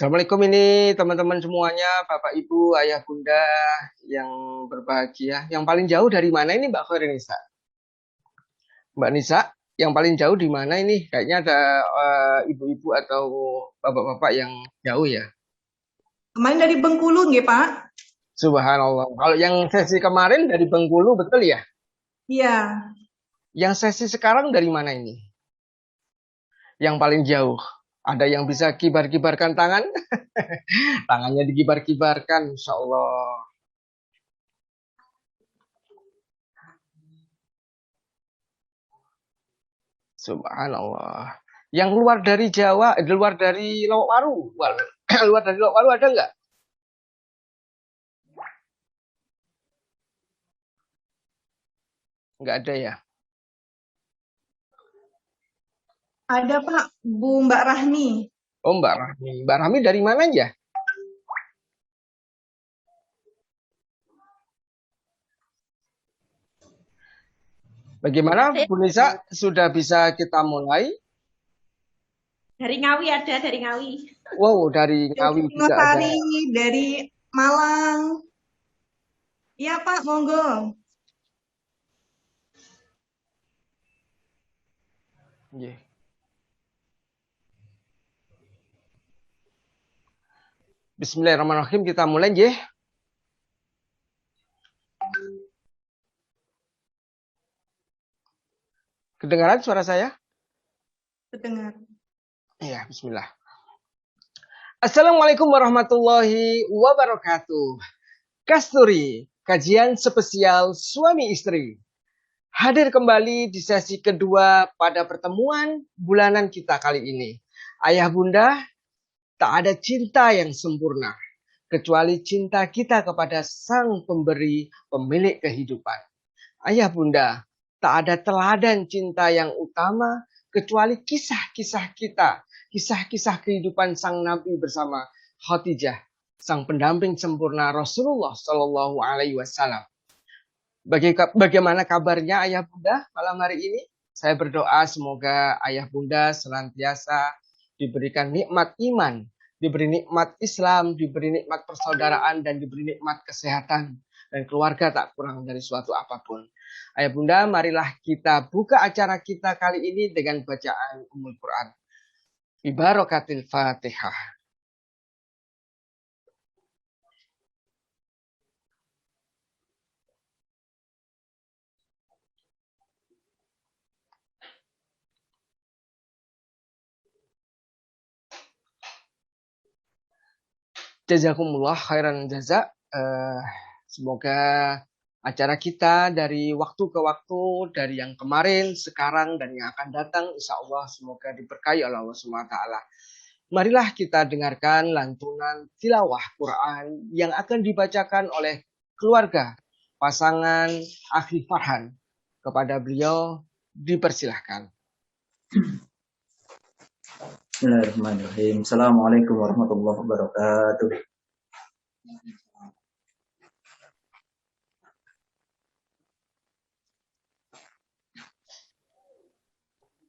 Assalamualaikum ini teman-teman semuanya, Bapak Ibu, Ayah Bunda yang berbahagia. Yang paling jauh dari mana ini Mbak Khoirinisa? Mbak Nisa, yang paling jauh di mana ini? Kayaknya ada ibu-ibu atau bapak-bapak yang jauh ya. Kemarin dari Bengkulu nggih, Pak? Subhanallah. Kalau yang sesi kemarin dari Bengkulu betul ya? Iya. Yang sesi sekarang dari mana ini? Yang paling jauh. Ada yang bisa kibar-kibarkan tangan? Tangannya dikibar-kibarkan, Insya Allah. Subhanallah. Yang luar dari Jawa, luar dari Lowokwaru. Luar dari Lowokwaru ada nggak? Nggak ada ya. Ada, Pak, Bu Mbak Rahmi. Oh Mbak Rahmi. Mbak Rahmi dari mana ya? Bagaimana Bu Nisa? Sudah bisa kita mulai? Dari Ngawi ada, dari Ngawi. Wow, dari Dari Ngawi juga ada. Singosari, dari Malang. Iya, Pak, monggo. Yeah. Bismillahirrahmanirrahim. Kita mulai ya. Kedengaran suara saya? Kedengar. Iya, bismillah. Assalamualaikum warahmatullahi wabarakatuh. Kasturi, kajian spesial suami istri. Hadir kembali di sesi kedua pada pertemuan bulanan kita kali ini. Ayah bunda, tak ada cinta yang sempurna kecuali cinta kita kepada sang pemberi pemilik kehidupan. Ayah bunda, tak ada teladan cinta yang utama kecuali kisah-kisah kita, kisah-kisah kehidupan sang Nabi bersama Khadijah, sang pendamping sempurna Rasulullah Shallallahu Alaihi Wasallam. Bagaimana kabarnya ayah bunda malam hari ini? Saya berdoa semoga ayah bunda senantiasa diberikan nikmat iman, diberi nikmat Islam, diberi nikmat persaudaraan, dan diberi nikmat kesehatan. Dan keluarga tak kurang dari suatu apapun. Ayah bunda, marilah kita buka acara kita kali ini dengan bacaan Ummul Quran. Bibarokatil Fatihah. Jazakumullah khairan jaza. Semoga acara kita dari waktu ke waktu, dari yang kemarin, sekarang, dan yang akan datang, insya Allah semoga diberkahi oleh Allah SWT. Marilah kita dengarkan lantunan tilawah Quran yang akan dibacakan oleh keluarga pasangan Akhi Farhan. Kepada beliau dipersilahkan. Bismillahirrahmanirrahim. Assalamualaikum warahmatullahi wabarakatuh.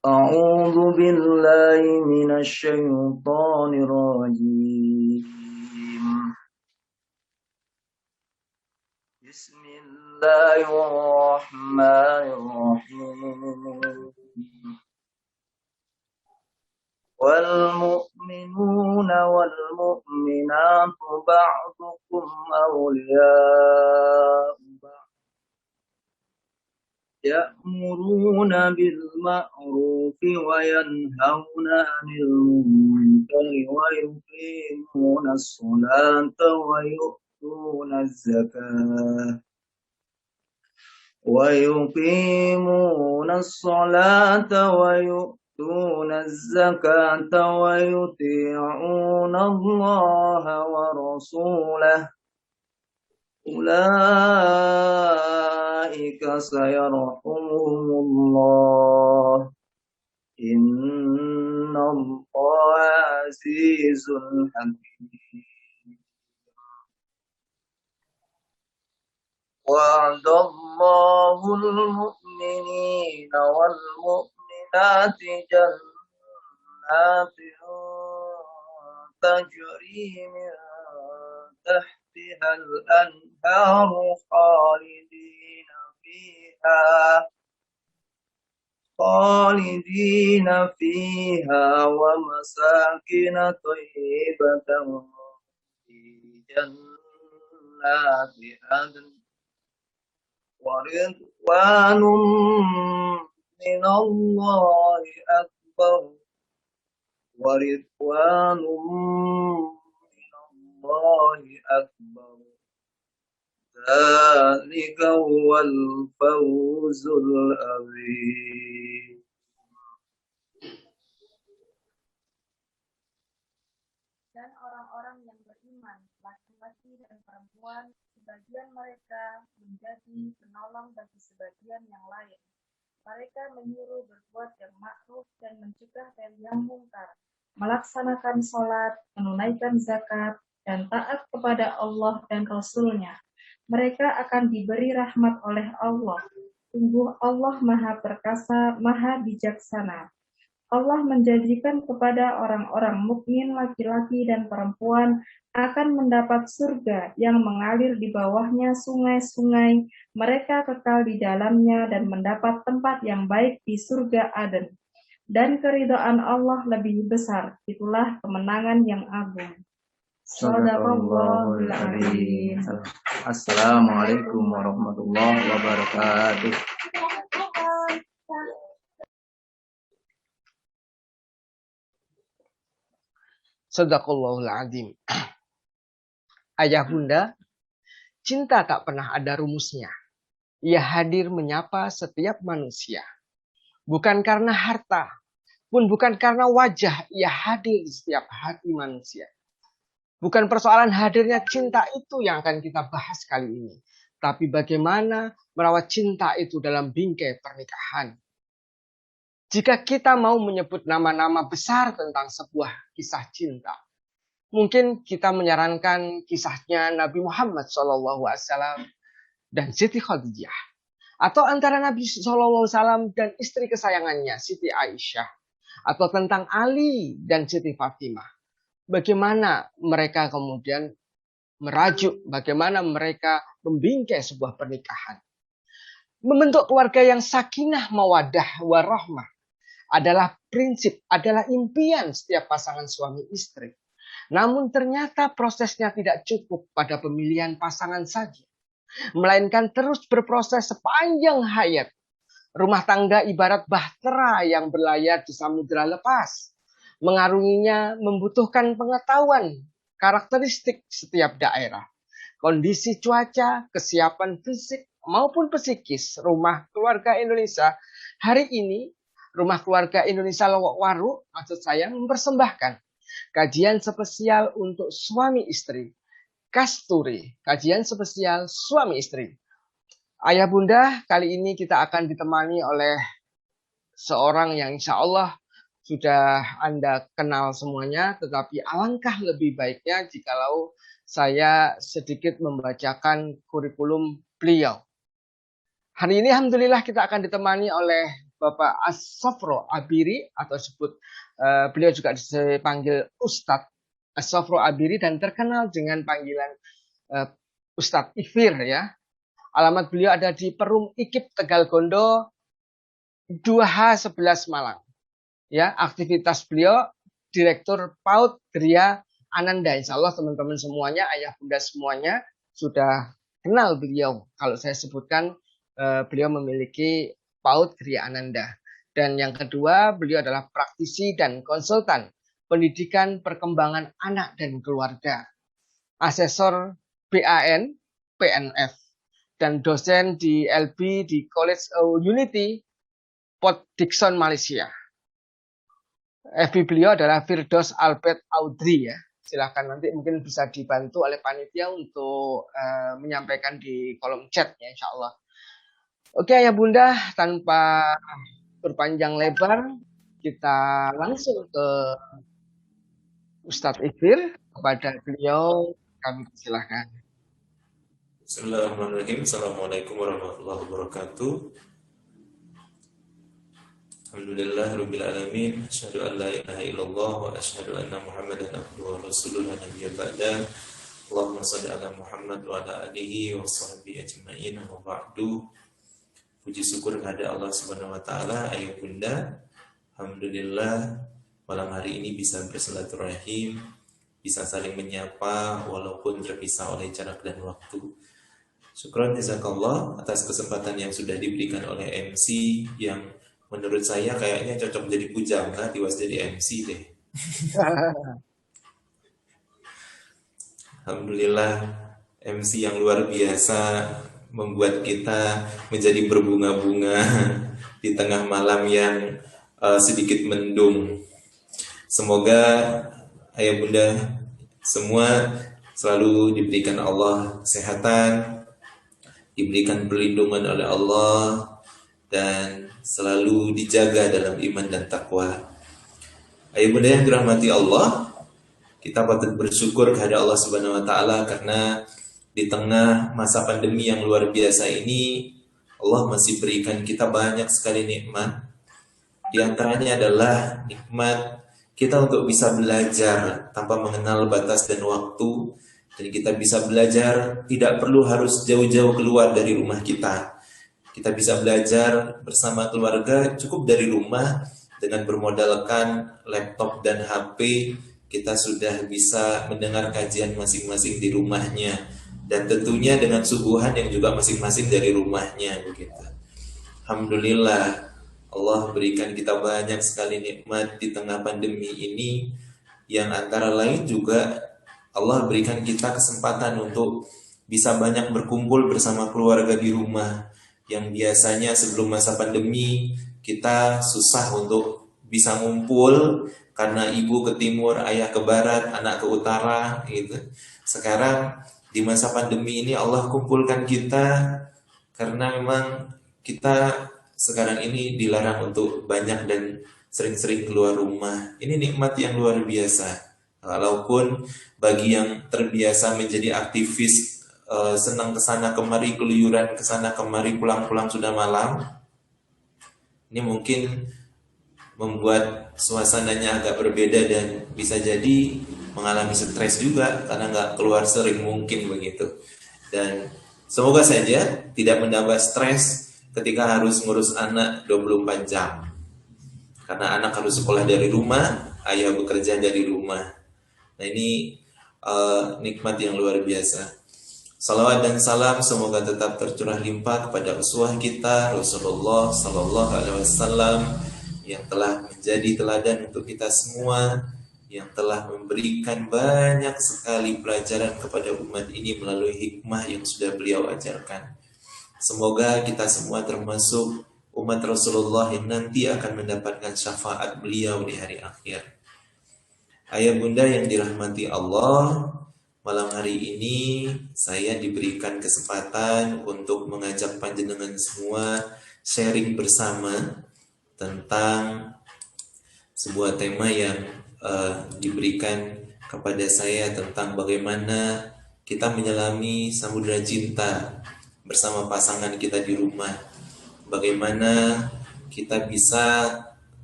A'udzu billahi minasy syaithanir rajim. Bismillahirrahmanirrahim. والمؤمنون والمؤمنات بعضكم أولياء بعض يأمرون بالمعروف وينهون عن المنكر ويقيمون الصلاة ويؤتون الزكاة ويؤتون الزكاة ويطيعون الله ورسوله أولئك سيرحمهم الله إن الله عزيز حكيم وعد الله المؤمنين والمؤمنين جنات تجري من تحتها الأنهار خالدين فيها ومساكن طيبة في جنات عدن ورضوان من الله أكبر ورضوان من الله أكبر ذلك هو الفوز العظيم. Dan orang-orang yang beriman, laki-laki dan perempuan, sebagian mereka menjadi penolong bagi sebagian yang lain. Mereka menyuruh berbuat yang ma'ruf dan mencegah dari yang mungkar, melaksanakan sholat, menunaikan zakat, dan taat kepada Allah dan Rasul-Nya. Mereka akan diberi rahmat oleh Allah. Sungguh Allah Maha Perkasa, Maha Bijaksana. Allah menjanjikan kepada orang-orang mukmin laki-laki dan perempuan akan mendapat surga yang mengalir di bawahnya sungai-sungai, mereka kekal di dalamnya dan mendapat tempat yang baik di surga Aden. Dan keridhaan Allah lebih besar, itulah kemenangan yang agung. Shadaqallahul Adzim. Assalamualaikum warahmatullahi wabarakatuh. Shadaqallahul Adzim. Ayah bunda, cinta tak pernah ada rumusnya. Ia hadir menyapa setiap manusia. Bukan karena harta, pun bukan karena wajah, ia hadir di setiap hati manusia. Bukan persoalan hadirnya cinta itu yang akan kita bahas kali ini. Tapi bagaimana merawat cinta itu dalam bingkai pernikahan. Jika kita mau menyebut nama-nama besar tentang sebuah kisah cinta, mungkin kita menyarankan kisahnya Nabi Muhammad SAW dan Siti Khadijah. Atau antara Nabi SAW dan istri kesayangannya Siti Aisyah. Atau tentang Ali dan Siti Fatimah. Bagaimana mereka kemudian merajuk, bagaimana mereka membingkai sebuah pernikahan. Membentuk keluarga yang sakinah, mawadah, warahmah adalah prinsip, adalah impian setiap pasangan suami istri. Namun ternyata prosesnya tidak cukup pada pemilihan pasangan saja. Melainkan terus berproses sepanjang hayat. Rumah tangga ibarat bahtera yang berlayar di samudera lepas. Mengarunginya membutuhkan pengetahuan karakteristik setiap daerah. Kondisi cuaca, kesiapan fisik maupun psikis rumah keluarga Indonesia. Hari ini rumah keluarga Indonesia Lowok Waru, maksud saya, mempersembahkan kajian spesial untuk suami istri. Kasturi, kajian spesial suami istri. Ayah bunda, kali ini kita akan ditemani oleh seorang yang insya Allah sudah Anda kenal semuanya, tetapi alangkah lebih baiknya jikalau saya sedikit membacakan kurikulum beliau. Hari ini alhamdulillah kita akan ditemani oleh Bapak As-Sofro Abiri, atau beliau juga dipanggil Ustadz As-Sofro Abiri dan terkenal dengan panggilan Ustadz Ifir ya. Alamat beliau ada di Perum Ikip Tegal Gondo 2H11 Malang. Ya, aktivitas beliau Direktur PAUD Gria Ananda. Insya Allah teman-teman semuanya, ayah bunda semuanya sudah kenal beliau. Kalau saya sebutkan beliau memiliki PAUD Gria Ananda. Dan yang kedua, beliau adalah praktisi dan konsultan pendidikan perkembangan anak dan keluarga. Asesor BAN, PNF. Dan dosen di LB di College of Unity, Port Dickson, Malaysia. FB beliau adalah Firdaus Albert Audrey ya. Silahkan nanti mungkin bisa dibantu oleh panitia untuk menyampaikan di kolom chat ya insya Allah. Oke ayah bunda, tanpa berpanjang lebar, kita langsung ke Ustadz Ifir. Kepada beliau kami persilahkan. Bismillahirrahmanirrahim. Assalamualaikum warahmatullahi wabarakatuh. Alhamdulillahirabbil alamin. Asyhadu an la ilaha illallah wa asyhadu anna Muhammadan abduhu wa rasuluhu la nabiyya ba'da. Allahumma shalli ala Muhammad wa ala alihi wa sahbihi ajma'in wa ba'du. Puji syukur kepada Allah Subhanahu wa taala. Ayo Bunda, alhamdulillah malam hari ini bisa bersilaturahim, bisa saling menyapa walaupun terpisah oleh jarak dan waktu. Syukran jazakallah atas kesempatan yang sudah diberikan oleh MC yang menurut saya kayaknya cocok jadi pujangga, tiwas jadi MC deh. Alhamdulillah MC yang luar biasa membuat kita menjadi berbunga-bunga di tengah malam yang sedikit mendung. Semoga ayah bunda semua selalu diberikan Allah kesehatan, diberikan perlindungan oleh Allah, dan selalu dijaga dalam iman dan takwa. Ayah bunda yang dirahmati Allah, kita patut bersyukur kepada Allah Subhanahu wa taala karena di tengah masa pandemi yang luar biasa ini Allah masih berikan kita banyak sekali nikmat. Di antaranya adalah nikmat kita untuk bisa belajar tanpa mengenal batas dan waktu, dan kita bisa belajar tidak perlu harus jauh-jauh keluar dari rumah kita. Kita bisa belajar bersama keluarga cukup dari rumah dengan bermodalkan laptop dan HP. Kita sudah bisa mendengar kajian masing-masing di rumahnya, dan tentunya dengan suguhan yang juga masing-masing dari rumahnya begitu. Alhamdulillah Allah berikan kita banyak sekali nikmat di tengah pandemi ini, yang antara lain juga Allah berikan kita kesempatan untuk bisa banyak berkumpul bersama keluarga di rumah, yang biasanya sebelum masa pandemi kita susah untuk bisa ngumpul karena ibu ke timur, ayah ke barat, anak ke utara gitu. Sekarang di masa pandemi ini Allah kumpulkan kita karena memang kita sekarang ini dilarang untuk banyak dan sering-sering keluar rumah. Ini nikmat yang luar biasa. Walaupun bagi yang terbiasa menjadi aktivis, senang kesana kemari, keluyuran kesana kemari, pulang-pulang sudah malam, ini mungkin membuat suasananya agak berbeda dan bisa jadi mengalami stres juga karena nggak keluar sering mungkin begitu. Dan semoga saja tidak menambah stres ketika harus ngurus anak 24 jam. Karena anak harus sekolah dari rumah, ayah bekerja dari rumah. Nah ini nikmat yang luar biasa. Salawat dan salam semoga tetap tercurah limpah kepada uswah kita Rasulullah Sallallahu Alaihi Wasallam, yang telah menjadi teladan untuk kita semua, yang telah memberikan banyak sekali pelajaran kepada umat ini melalui hikmah yang sudah beliau ajarkan. Semoga kita semua termasuk umat Rasulullah yang nanti akan mendapatkan syafaat beliau di hari akhir. Ayah bunda yang dirahmati Allah, malam hari ini saya diberikan kesempatan untuk mengajak panjenengan semua sharing bersama tentang sebuah tema yang diberikan kepada saya tentang bagaimana kita menyelami samudera cinta bersama pasangan kita di rumah. Bagaimana kita bisa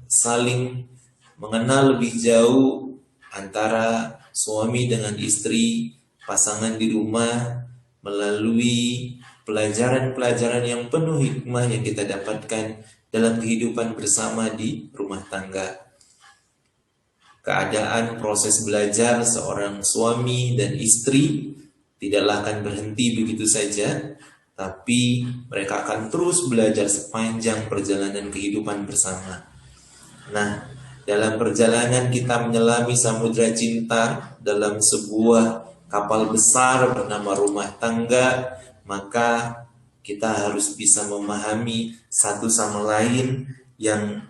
saling mengenal lebih jauh antara suami dengan istri, pasangan di rumah, melalui pelajaran-pelajaran yang penuh hikmah yang kita dapatkan dalam kehidupan bersama di rumah tangga. Keadaan proses belajar seorang suami dan istri tidaklah akan berhenti begitu saja, tapi mereka akan terus belajar sepanjang perjalanan kehidupan bersama. Nah, dalam perjalanan kita menyelami samudera cinta dalam sebuah kapal besar bernama rumah tangga, maka kita harus bisa memahami satu sama lain yang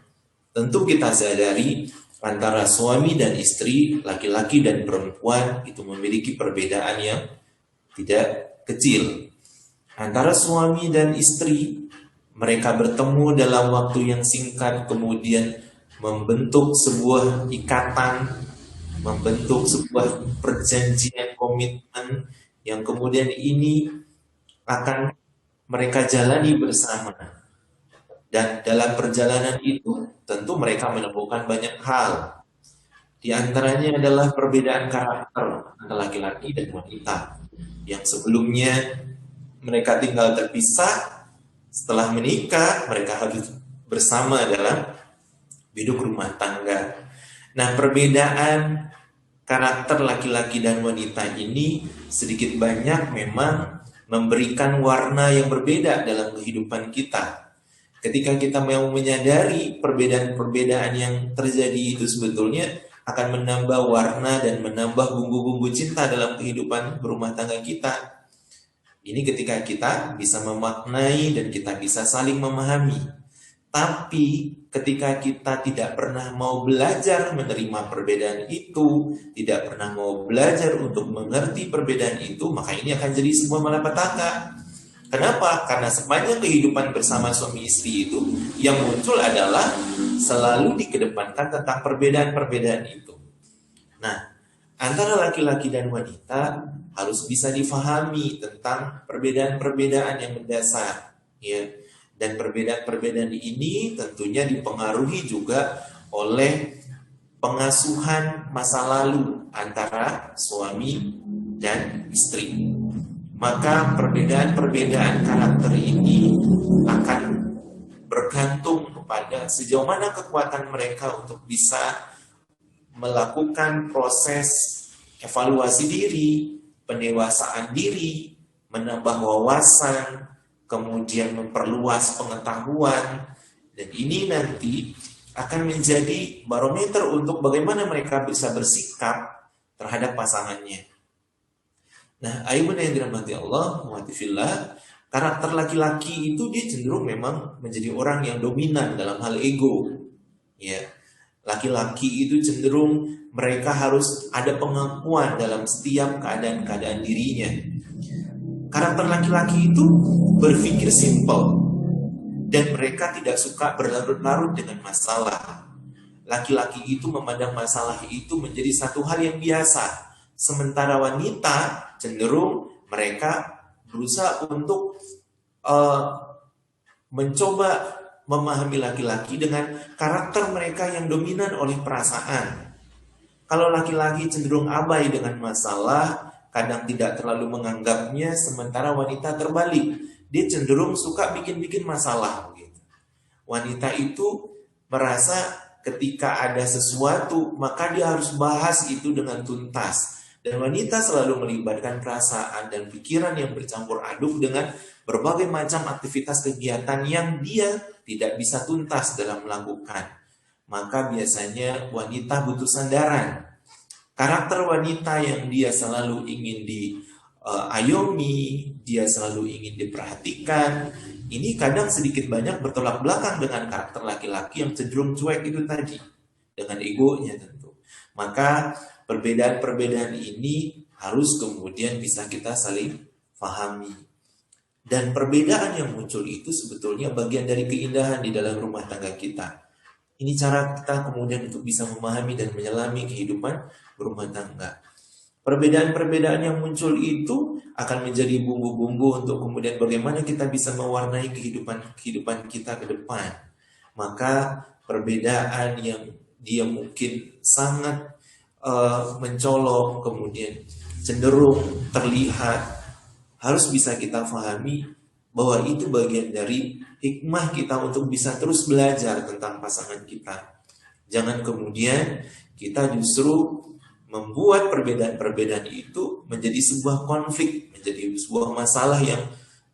tentu kita sadari antara suami dan istri, laki-laki dan perempuan itu memiliki perbedaan yang tidak kecil. Antara suami dan istri, mereka bertemu dalam waktu yang singkat, kemudian membentuk sebuah ikatan, membentuk sebuah perjanjian komitmen yang kemudian ini akan mereka jalani bersama. Dan dalam perjalanan itu tentu mereka menemukan banyak hal. Di antaranya adalah perbedaan karakter antara laki-laki dan wanita. Yang sebelumnya mereka tinggal terpisah, setelah menikah mereka harus bersama dalam hidup rumah tangga. Nah, perbedaan karakter laki-laki dan wanita ini sedikit banyak memang memberikan warna yang berbeda dalam kehidupan kita. Ketika kita mau menyadari perbedaan-perbedaan yang terjadi itu sebetulnya akan menambah warna dan menambah bumbu-bumbu cinta dalam kehidupan berumah tangga kita. Ini ketika kita bisa memaknai dan kita bisa saling memahami. Tapi ketika kita tidak pernah mau belajar menerima perbedaan itu, tidak pernah mau belajar untuk mengerti perbedaan itu, maka ini akan jadi sebuah malapetaka. Kenapa? Karena sepanjang kehidupan bersama suami istri itu, yang muncul adalah selalu dikedepankan tentang perbedaan-perbedaan itu. Nah, antara laki-laki dan wanita harus bisa difahami tentang perbedaan-perbedaan yang mendasar, ya. Dan perbedaan-perbedaan ini tentunya dipengaruhi juga oleh pengasuhan masa lalu antara suami dan istri. Maka perbedaan-perbedaan karakter ini akan bergantung kepada sejauh mana kekuatan mereka untuk bisa melakukan proses evaluasi diri, pendewasaan diri, menambah wawasan, kemudian memperluas pengetahuan, dan ini nanti akan menjadi barometer untuk bagaimana mereka bisa bersikap terhadap pasangannya. Nah, ayubun yang dirahmati Allah, muhatifillah, karakter laki-laki itu dia cenderung memang menjadi orang yang dominan dalam hal ego. Ya, laki-laki itu cenderung mereka harus ada pengakuan dalam setiap keadaan-keadaan dirinya. Karakter laki-laki itu berpikir simpel dan mereka tidak suka berlarut-larut dengan masalah. Laki-laki itu memandang masalah itu menjadi satu hal yang biasa. Sementara wanita cenderung mereka berusaha untuk mencoba memahami laki-laki dengan karakter mereka yang dominan oleh perasaan. Kalau laki-laki cenderung abai dengan masalah, kadang tidak terlalu menganggapnya, sementara wanita terbalik. Dia cenderung suka bikin-bikin masalah. Wanita itu merasa ketika ada sesuatu, maka dia harus bahas itu dengan tuntas. Dan wanita selalu melibatkan perasaan dan pikiran yang bercampur aduk dengan berbagai macam aktivitas kegiatan yang dia tidak bisa tuntas dalam melakukan. Maka biasanya wanita butuh sandaran. Karakter wanita yang dia selalu ingin diayomi, dia selalu ingin diperhatikan, ini kadang sedikit banyak bertolak belakang dengan karakter laki-laki yang cenderung cuek itu tadi, dengan egonya tentu. Maka perbedaan-perbedaan ini harus kemudian bisa kita saling pahami. Dan perbedaan yang muncul itu sebetulnya bagian dari keindahan di dalam rumah tangga kita. Ini cara kita kemudian untuk bisa memahami dan menyelami kehidupan berumah tangga. Perbedaan-perbedaan yang muncul itu akan menjadi bumbu-bumbu untuk kemudian bagaimana kita bisa mewarnai kehidupan kita ke depan. Maka perbedaan yang dia mungkin sangat mencolok, kemudian cenderung terlihat, harus bisa kita pahami bahwa itu bagian dari hikmah kita untuk bisa terus belajar tentang pasangan kita. Jangan kemudian kita justru membuat perbedaan-perbedaan itu menjadi sebuah konflik, menjadi sebuah masalah yang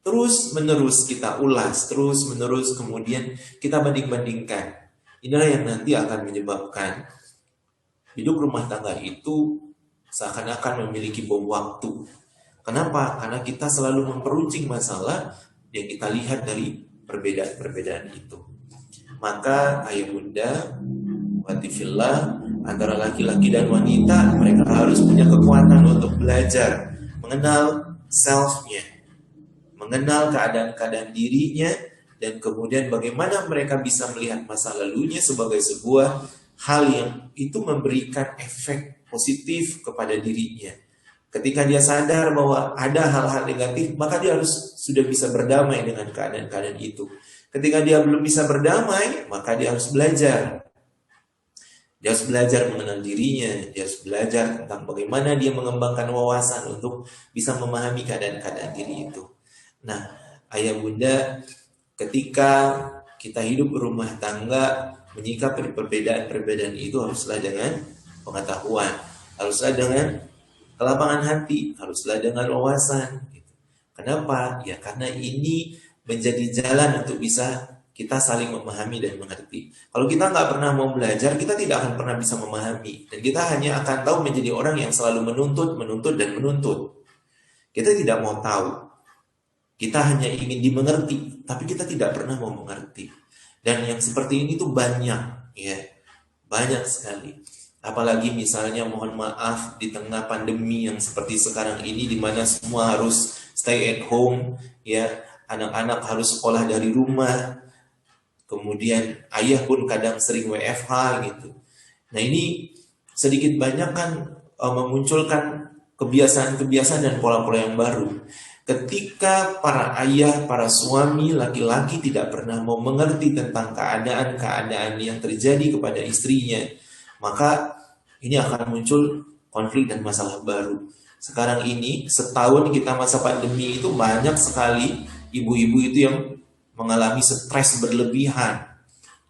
terus-menerus kita ulas, terus-menerus kemudian kita banding-bandingkan. Inilah yang nanti akan menyebabkan hidup rumah tangga itu seakan-akan memiliki bom waktu. Kenapa? Karena kita selalu memperuncing masalah yang kita lihat dari perbedaan-perbedaan itu. Maka ayah bunda, watifillah, antara laki-laki dan wanita, mereka harus punya kekuatan untuk belajar, mengenal self-nya, mengenal keadaan-keadaan dirinya, dan kemudian bagaimana mereka bisa melihat masa lalunya sebagai sebuah hal yang itu memberikan efek positif kepada dirinya. Ketika dia sadar bahwa ada hal-hal negatif, maka dia harus sudah bisa berdamai dengan keadaan-keadaan itu. Ketika dia belum bisa berdamai, maka dia harus belajar. Dia harus belajar mengenal dirinya, dia harus belajar tentang bagaimana dia mengembangkan wawasan untuk bisa memahami keadaan-keadaan diri itu. Nah, ayah bunda, ketika kita hidup berumah tangga, menyikapi perbedaan-perbedaan itu haruslah dengan pengetahuan, haruslah dengan kelapangan hati, haruslah dengan wawasan. Kenapa? Ya karena ini menjadi jalan untuk bisa kita saling memahami dan mengerti. Kalau kita nggak pernah mau belajar, kita tidak akan pernah bisa memahami. Dan kita hanya akan tahu menjadi orang yang selalu menuntut, dan menuntut. Kita tidak mau tahu. Kita hanya ingin dimengerti, tapi kita tidak pernah mau mengerti. Dan yang seperti ini tuh banyak, ya, banyak sekali. Apalagi misalnya mohon maaf di tengah pandemi yang seperti sekarang ini, di mana semua harus stay at home, ya, anak-anak harus sekolah dari rumah. Kemudian ayah pun kadang sering WFH gitu. Nah ini sedikit banyak kan memunculkan kebiasaan-kebiasaan dan pola-pola yang baru. Ketika para ayah, para suami, laki-laki tidak pernah mau mengerti tentang keadaan-keadaan yang terjadi kepada istrinya, maka ini akan muncul konflik dan masalah baru. Sekarang ini, setahun kita masa pandemi itu banyak sekali ibu-ibu itu yang mengalami stres berlebihan,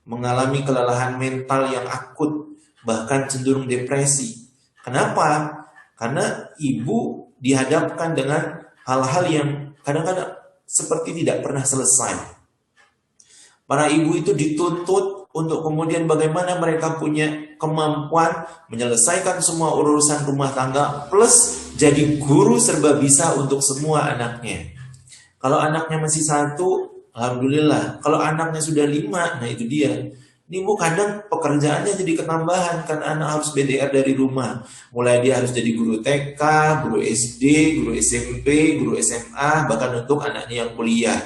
mengalami kelelahan mental yang akut, bahkan cenderung depresi. Kenapa? Karena ibu dihadapkan dengan hal-hal yang kadang-kadang seperti tidak pernah selesai. Para ibu itu dituntut untuk kemudian bagaimana mereka punya kemampuan menyelesaikan semua urusan rumah tangga, plus jadi guru serba bisa untuk semua anaknya. Kalau anaknya masih satu, alhamdulillah. Kalau anaknya sudah 5, nah itu dia. Ini kadang pekerjaannya jadi ketambahan, kan anak harus BDR dari rumah. Mulai dia harus jadi guru TK, guru SD, guru SMP, guru SMA, bahkan untuk anaknya yang kuliah.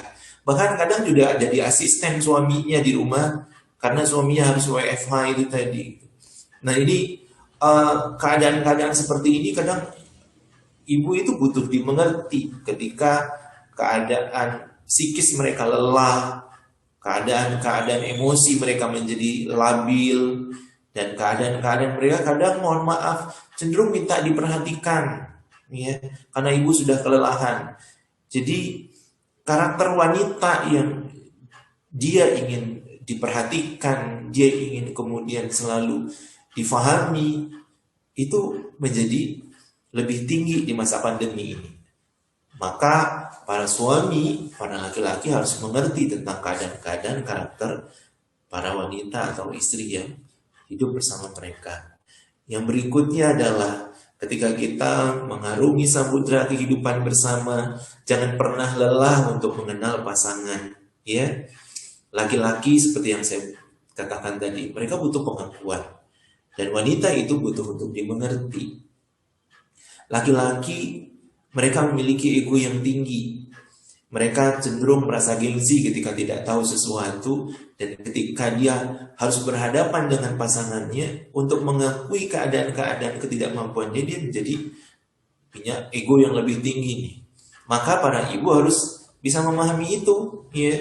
Bahkan kadang juga jadi asisten suaminya di rumah, karena suaminya harus WFH itu tadi. Nah ini keadaan-keadaan seperti ini kadang ibu itu butuh dimengerti ketika keadaan psikis mereka lelah, keadaan-keadaan emosi mereka menjadi labil, dan keadaan-keadaan mereka kadang mohon maaf cenderung minta diperhatikan, ya, karena ibu sudah kelelahan. Jadi karakter wanita yang dia ingin diperhatikan, dia ingin kemudian selalu difahami, itu menjadi lebih tinggi di masa pandemi ini. Maka para suami, para laki-laki harus mengerti tentang keadaan-keadaan karakter para wanita atau istri yang hidup bersama mereka. Yang berikutnya adalah ketika kita mengarungi samudera kehidupan bersama, jangan pernah lelah untuk mengenal pasangan. Ya, laki-laki seperti yang saya katakan tadi, mereka butuh pengakuan, dan wanita itu butuh untuk dimengerti. Laki-laki mereka memiliki ego yang tinggi. Mereka cenderung merasa gengsi ketika tidak tahu sesuatu, dan ketika dia harus berhadapan dengan pasangannya untuk mengakui keadaan-keadaan ketidakmampuannya, dia menjadi punya ego yang lebih tinggi nih. Maka para ibu harus bisa memahami itu, ya.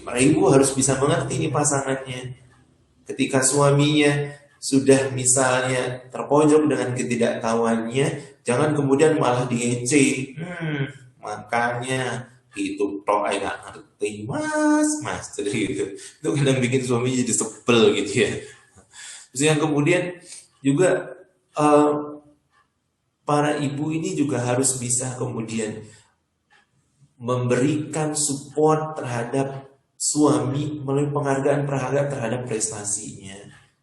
Para ibu harus bisa mengerti nih pasangannya. Ketika suaminya sudah misalnya terpojok dengan ketidaktahuannya, jangan kemudian malah diece. Makanya itu toh nggak ngerti, mas jadi itu kadang bikin suami jadi sebel gitu ya. Terus yang kemudian juga para ibu ini juga harus bisa kemudian memberikan support terhadap suami melalui penghargaan terhadap prestasinya,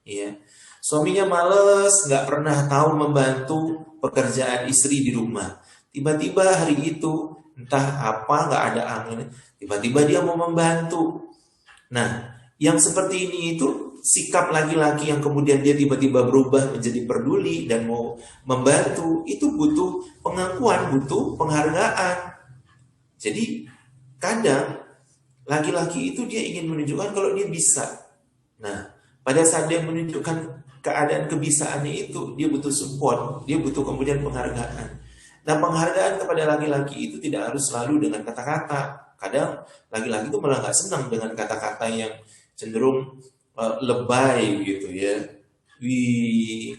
ya. Suaminya males, nggak pernah tahu membantu pekerjaan istri di rumah. Tiba-tiba hari itu, entah apa, nggak ada angin, tiba-tiba dia mau membantu. Nah, yang seperti ini itu sikap laki-laki yang kemudian dia tiba-tiba berubah menjadi peduli dan mau membantu, itu butuh pengakuan, butuh penghargaan. Jadi, kadang laki-laki itu dia ingin menunjukkan kalau dia bisa. Nah, pada saat dia menunjukkan keadaan kebisaannya itu, dia butuh support, dia butuh kemudian penghargaan. Nah, penghargaan kepada laki-laki itu tidak harus selalu dengan kata-kata. Kadang laki-laki itu malah nggak senang dengan kata-kata yang cenderung lebay gitu ya. Wih,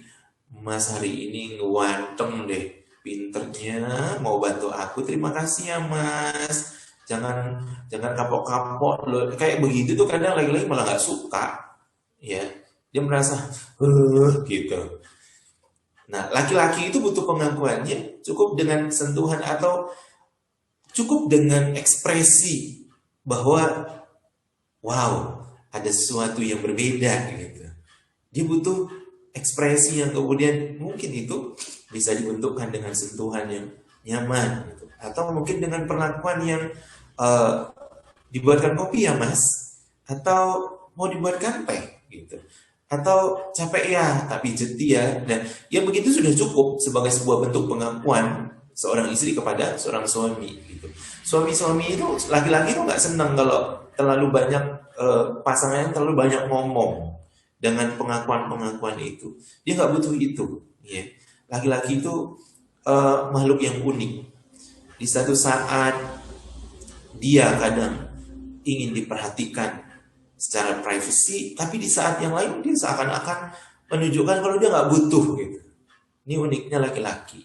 Mas hari ini ngewantem deh, pinternya mau bantu aku, terima kasih ya Mas. Jangan kapok-kapok loh. Kayak begitu tuh kadang laki-laki malah nggak suka, ya. Dia merasa gitu. Nah, laki-laki itu butuh pengakuannya cukup dengan sentuhan atau cukup dengan ekspresi bahwa wow, ada sesuatu yang berbeda gitu. Dia butuh ekspresi yang kemudian mungkin itu bisa dibentukkan dengan sentuhan yang nyaman gitu. Atau mungkin dengan perlakuan yang dibuatkan kopi ya Mas, atau mau dibuatkan teh gitu, atau capek ya tak pijet ya. Dan yang begitu sudah cukup sebagai sebuah bentuk pengakuan seorang istri kepada seorang suami gitu. Suami-suami itu, laki-laki itu nggak senang kalau terlalu banyak pasangannya terlalu banyak ngomong dengan pengakuan-pengakuan itu. Dia nggak butuh itu ya. Laki-laki itu makhluk yang unik. Di satu saat dia kadang ingin diperhatikan secara privacy, tapi di saat yang lain dia seakan-akan menunjukkan kalau dia nggak butuh gitu. Ini uniknya laki-laki.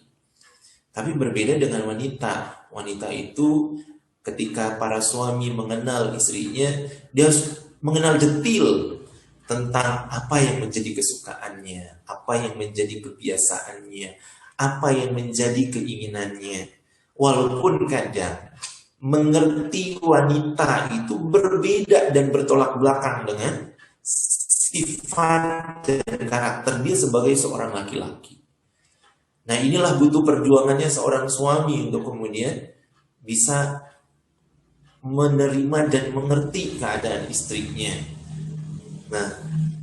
Tapi berbeda dengan wanita. Wanita itu ketika para suami mengenal istrinya, dia mengenal detil tentang apa yang menjadi kesukaannya, apa yang menjadi kebiasaannya, apa yang menjadi keinginannya. Walaupun kadang mengerti wanita itu berbeda dan bertolak belakang dengan sifat dan karakter dia sebagai seorang laki-laki. Nah, inilah butuh perjuangannya seorang suami untuk kemudian bisa menerima dan mengerti keadaan istrinya. Nah,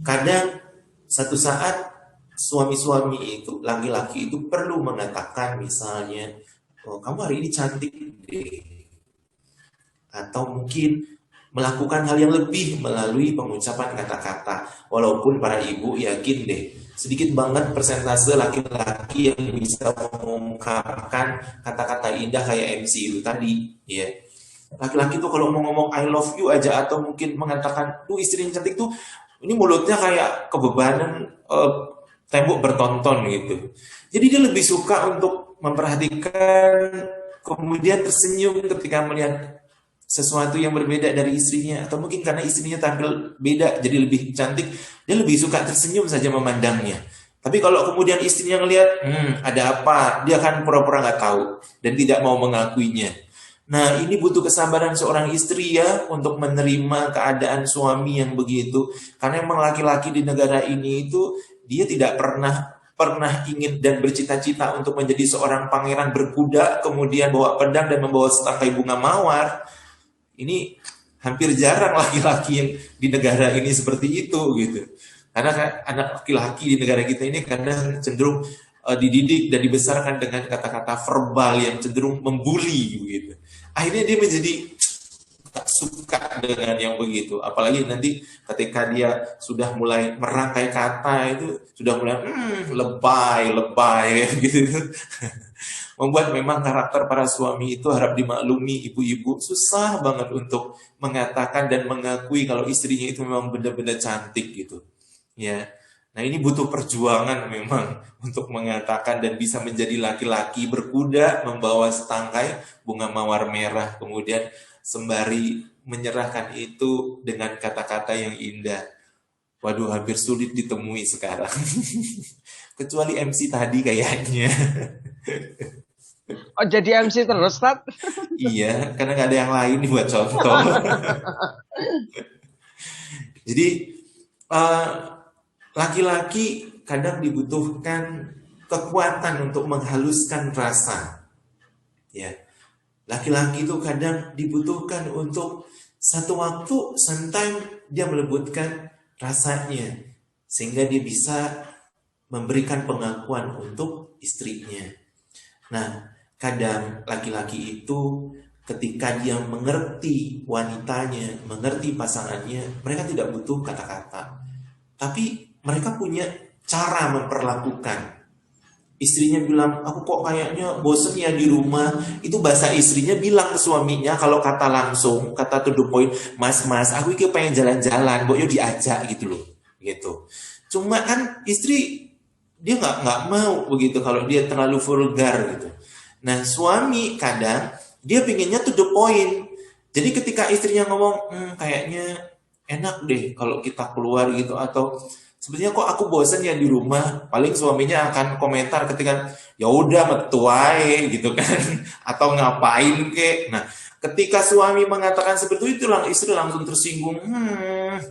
kadang satu saat suami-suami itu, laki-laki itu perlu mengatakan misalnya, oh, kamu hari ini cantik deh. Atau mungkin melakukan hal yang lebih melalui pengucapan kata-kata. Walaupun para ibu yakin deh, sedikit banget persentase laki-laki yang bisa mengungkapkan kata-kata indah kayak MC itu tadi, ya. Laki-laki tuh kalau mau ngomong I love you aja atau mungkin mengatakan tuh istri yang cantik tuh, ini mulutnya kayak kebebanan tembok bertonton gitu. Jadi dia lebih suka untuk memperhatikan, kemudian tersenyum ketika melihat sesuatu yang berbeda dari istrinya, atau mungkin karena istrinya tampil beda jadi lebih cantik, dia lebih suka tersenyum saja memandangnya. Tapi kalau kemudian istrinya ngelihat ada apa, dia akan pura-pura nggak tahu dan tidak mau mengakuinya. Nah, ini butuh kesabaran seorang istri ya untuk menerima keadaan suami yang begitu. Karena memang laki-laki di negara ini itu dia tidak pernah ingin dan bercita-cita untuk menjadi seorang pangeran berkuda, kemudian bawa pedang dan membawa setangkai bunga mawar. Ini hampir jarang laki-laki yang di negara ini seperti itu gitu. Karena anak laki-laki di negara kita ini kadang cenderung dididik dan dibesarkan dengan kata-kata verbal yang cenderung membuli gitu. Akhirnya dia menjadi tak suka dengan yang begitu. Apalagi nanti ketika dia sudah mulai merangkai kata itu sudah mulai lebay gitu. Membuat memang karakter para suami itu harap dimaklumi ibu-ibu susah banget untuk mengatakan dan mengakui kalau istrinya itu memang benar-benar cantik gitu. Ya. Nah, ini butuh perjuangan memang untuk mengatakan dan bisa menjadi laki-laki berkuda membawa setangkai bunga mawar merah kemudian sembari menyerahkan itu dengan kata-kata yang indah. Waduh, hampir sulit ditemui sekarang. Kecuali MC tadi kayaknya. Oh, jadi MC terus, Tat? Iya, karena nggak ada yang lain buat contoh. Jadi, laki-laki kadang dibutuhkan kekuatan untuk menghaluskan rasa. Ya, laki-laki itu kadang dibutuhkan untuk satu waktu sometimes dia melembutkan rasanya sehingga dia bisa memberikan pengakuan untuk istrinya. Nah, kadang laki-laki itu ketika dia mengerti wanitanya, mengerti pasangannya, mereka tidak butuh kata-kata. Tapi mereka punya cara memperlakukan istrinya bilang, aku kok kayaknya bosen ya di rumah. Itu bahasa istrinya bilang ke suaminya, kalau kata langsung, kata to the point, mas, aku ini pengen jalan-jalan, yuk diajak gitu loh. Gitu. Cuma kan istri, dia nggak mau begitu kalau dia terlalu vulgar gitu. Nah suami kadang, dia pinginnya to the point. Jadi ketika istrinya ngomong, kayaknya enak deh kalau kita keluar gitu, atau sebenarnya kok aku bosan ya di rumah, paling suaminya akan komentar ketika ya udah metu ae gitu kan atau ngapain kek. Nah, ketika suami mengatakan seperti itu, istri langsung tersinggung.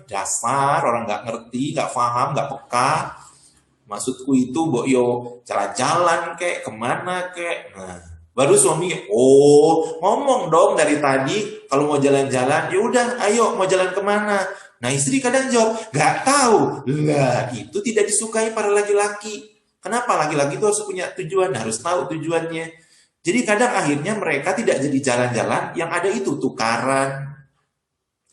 Dasar orang nggak ngerti, nggak paham, nggak peka. Maksudku itu mbok yo jalan-jalan kek, kemana kek. Nah, baru suami, ngomong dong dari tadi kalau mau jalan-jalan, ya udah ayo mau jalan kemana. Nah istri kadang jawab, gak tahu. Lah itu tidak disukai para laki-laki. Kenapa laki-laki itu harus punya tujuan, harus tahu tujuannya. Jadi kadang akhirnya mereka tidak jadi jalan-jalan, yang ada itu tukaran.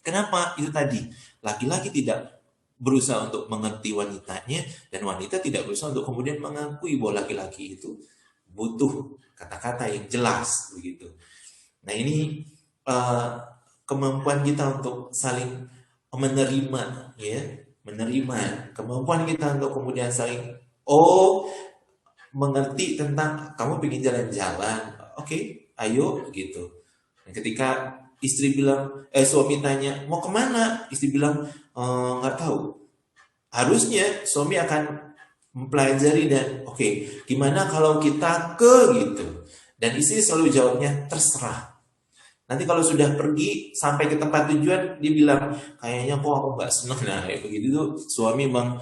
Kenapa? Itu tadi, laki-laki tidak berusaha untuk mengerti wanitanya, dan wanita tidak berusaha untuk kemudian mengakui bahwa laki-laki itu butuh kata-kata yang jelas begitu. Nah ini kemampuan kita untuk saling menerima, ya, menerima, kemampuan kita untuk kemudian saling mengerti tentang kamu ingin jalan-jalan, oke, ayo gitu. Dan ketika istri bilang, suami tanya mau kemana, istri bilang nggak tahu. Harusnya suami akan mempelajari dan gimana kalau kita ke gitu. Dan istri selalu jawabnya terserah. Nanti kalau sudah pergi sampai ke tempat tujuan, dia bilang kayaknya kok aku nggak senang. Nah kayak begitu tuh suami memang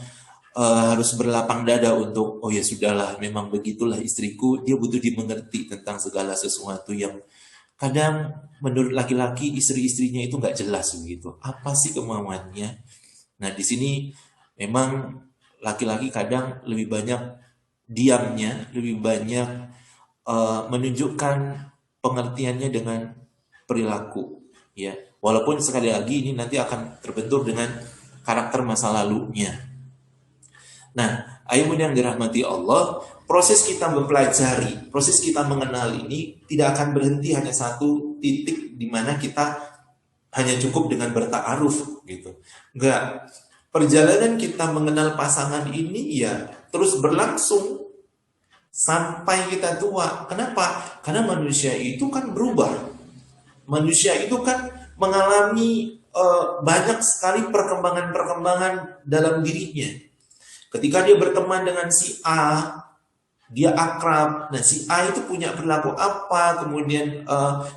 harus berlapang dada untuk ya sudahlah, memang begitulah istriku, dia butuh dimengerti tentang segala sesuatu yang kadang menurut laki-laki istri-istrinya itu nggak jelas begitu. Apa sih kemauannya? Nah di sini memang laki-laki kadang lebih banyak diamnya, lebih banyak menunjukkan pengertiannya dengan perilaku, ya. Walaupun sekali lagi ini nanti akan terbentur dengan karakter masa lalunya. Nah, ayumun yang dirahmati Allah, proses kita mempelajari, proses kita mengenal ini tidak akan berhenti hanya satu titik di mana kita hanya cukup dengan bertaaruf gitu. Enggak. Perjalanan kita mengenal pasangan ini ya terus berlangsung sampai kita tua. Kenapa? Karena manusia itu kan berubah. Manusia itu kan mengalami banyak sekali perkembangan-perkembangan dalam dirinya. Ketika dia berteman dengan si A, dia akrab. Nah si A itu punya perilaku apa, kemudian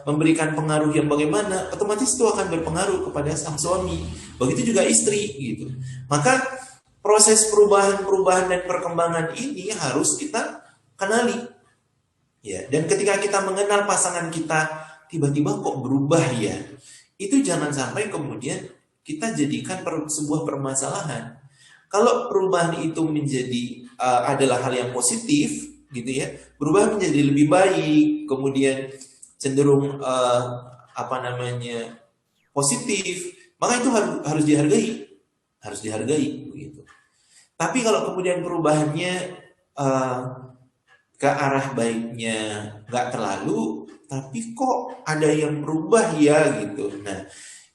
memberikan pengaruh yang bagaimana, otomatis itu akan berpengaruh kepada sang suami. Begitu juga istri gitu. Maka proses perubahan dan perkembangan ini harus kita kenali. Ya, dan ketika kita mengenal pasangan kita, tiba-tiba kok berubah ya, itu jangan sampai kemudian kita jadikan sebuah permasalahan. Kalau perubahan itu menjadi adalah hal yang positif gitu ya, berubah menjadi lebih baik, kemudian cenderung positif, maka itu harus dihargai begitu. Tapi kalau kemudian perubahannya ke arah baiknya nggak terlalu, tapi kok ada yang berubah ya gitu. Nah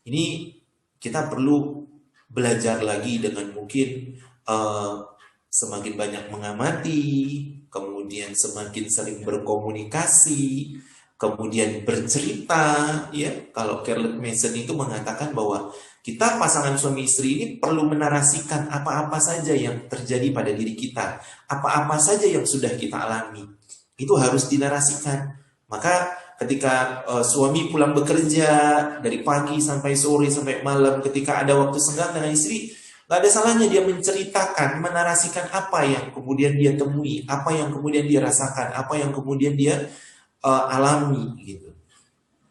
ini kita perlu belajar lagi dengan mungkin semakin banyak mengamati, kemudian semakin saling berkomunikasi, kemudian bercerita, ya. Kalau Carlet Mason itu mengatakan bahwa kita pasangan suami istri ini perlu menarasikan apa-apa saja yang terjadi pada diri kita, apa-apa saja yang sudah kita alami, itu harus dinarasikan. Maka ketika suami pulang bekerja dari pagi sampai sore sampai malam, ketika ada waktu senggang dengan istri, gak ada salahnya dia menceritakan, menarasikan apa yang kemudian dia temui, apa yang kemudian dia rasakan, apa yang kemudian dia alami gitu.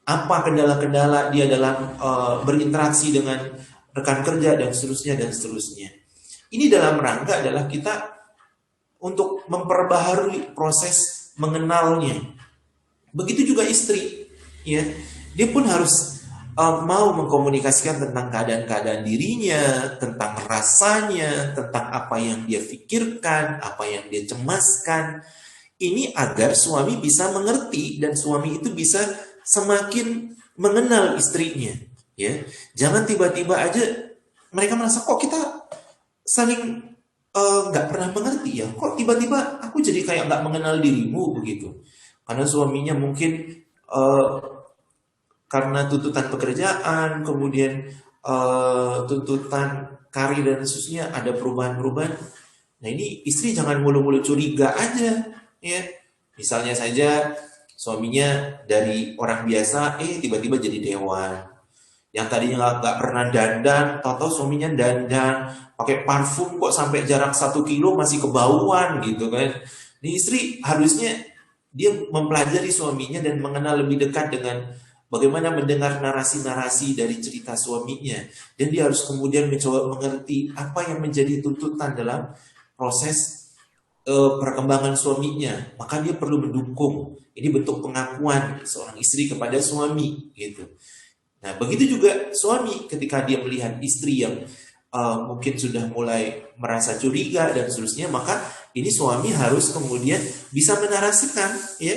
Apa kendala-kendala dia dalam berinteraksi dengan rekan kerja dan seterusnya. Ini dalam rangka adalah kita untuk memperbaharui proses mengenalnya. Begitu juga istri, ya. Dia pun harus mau mengkomunikasikan tentang keadaan-keadaan dirinya, tentang rasanya, tentang apa yang dia pikirkan, apa yang dia cemaskan. Ini agar suami bisa mengerti dan suami itu bisa semakin mengenal istrinya, ya. Jangan tiba-tiba aja mereka merasa kok kita saling nggak pernah mengerti ya, kok tiba-tiba aku jadi kayak nggak mengenal dirimu begitu. Karena suaminya mungkin karena tuntutan pekerjaan, kemudian tuntutan karir dan seterusnya ada perubahan-perubahan. Nah ini istri jangan mulu-mulu curiga aja, ya. Misalnya saja suaminya dari orang biasa, tiba-tiba jadi dewan. Yang tadinya nggak pernah dandan, tahu-tahu suaminya dandan, pakai parfum kok sampai jarak 1 kilo masih kebauan gitu kan. Ini istri harusnya dia mempelajari suaminya dan mengenal lebih dekat dengan bagaimana mendengar narasi-narasi dari cerita suaminya. Dan dia harus kemudian mencoba mengerti apa yang menjadi tuntutan dalam proses perkembangan suaminya. Maka dia perlu mendukung. Ini bentuk pengakuan seorang istri kepada suami gitu. Nah begitu juga suami ketika dia melihat istri yang mungkin sudah mulai merasa curiga dan seterusnya, maka ini suami harus kemudian bisa menarasikan, ya,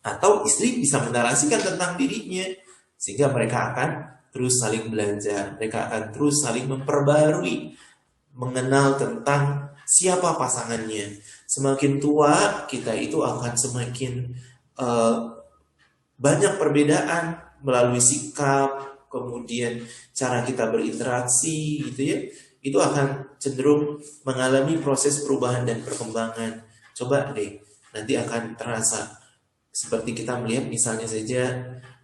atau istri bisa menarasikan tentang dirinya, sehingga mereka akan terus saling belajar, mereka akan terus saling memperbarui, mengenal tentang siapa pasangannya. Semakin tua kita itu akan semakin banyak perbedaan melalui sikap, kemudian cara kita berinteraksi gitu ya. Itu akan cenderung mengalami proses perubahan dan perkembangan. Coba deh, nanti akan terasa seperti kita melihat misalnya saja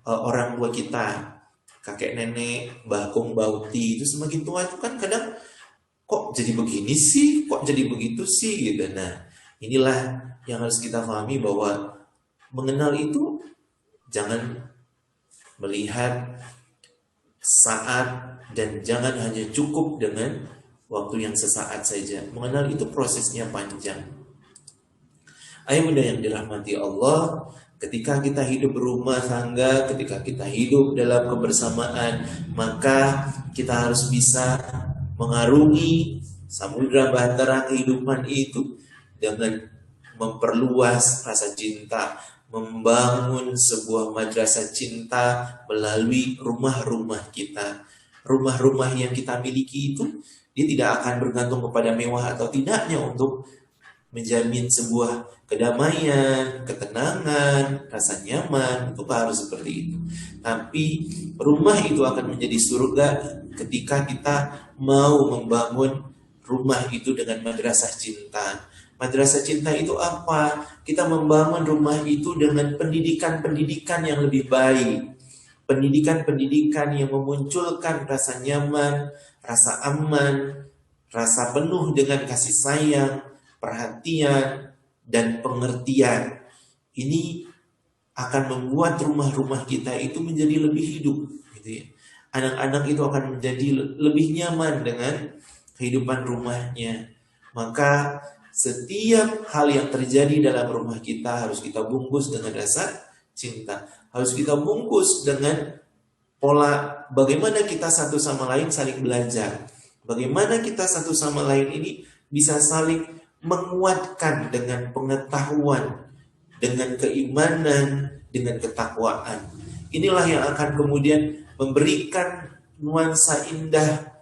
orang tua kita, kakek nenek, mbah kong, bauti, itu semakin tua itu kan kadang kok jadi begini sih, kok jadi begitu sih gitu. Nah, inilah yang harus kita pahami bahwa mengenal itu jangan melihat saat dan jangan hanya cukup dengan waktu yang sesaat saja. Mengenal itu prosesnya panjang. Ayah bunda yang dirahmati Allah, ketika kita hidup berumah tangga, ketika kita hidup dalam kebersamaan, maka kita harus bisa mengarungi samudra bahtera kehidupan itu dengan memperluas rasa cinta, membangun sebuah madrasah cinta melalui rumah-rumah kita. Rumah-rumah yang kita miliki itu dia tidak akan bergantung kepada mewah atau tidaknya untuk menjamin sebuah kedamaian, ketenangan, rasa nyaman. Itu harus seperti itu. Tapi rumah itu akan menjadi surga ketika kita mau membangun rumah itu dengan madrasah cinta. Madrasah cinta itu apa? Kita membangun rumah itu dengan pendidikan-pendidikan yang lebih baik. Pendidikan-pendidikan yang memunculkan rasa nyaman, rasa aman, rasa penuh dengan kasih sayang, perhatian, dan pengertian. Ini akan membuat rumah-rumah kita itu menjadi lebih hidup, gitu ya. Anak-anak itu akan menjadi lebih nyaman dengan kehidupan rumahnya. Maka setiap hal yang terjadi dalam rumah kita harus kita bungkus dengan rasa cinta. Harus kita bungkus dengan pola bagaimana kita satu sama lain saling belajar. Bagaimana kita satu sama lain ini bisa saling menguatkan dengan pengetahuan, dengan keimanan, dengan ketakwaan. Inilah yang akan kemudian memberikan nuansa indah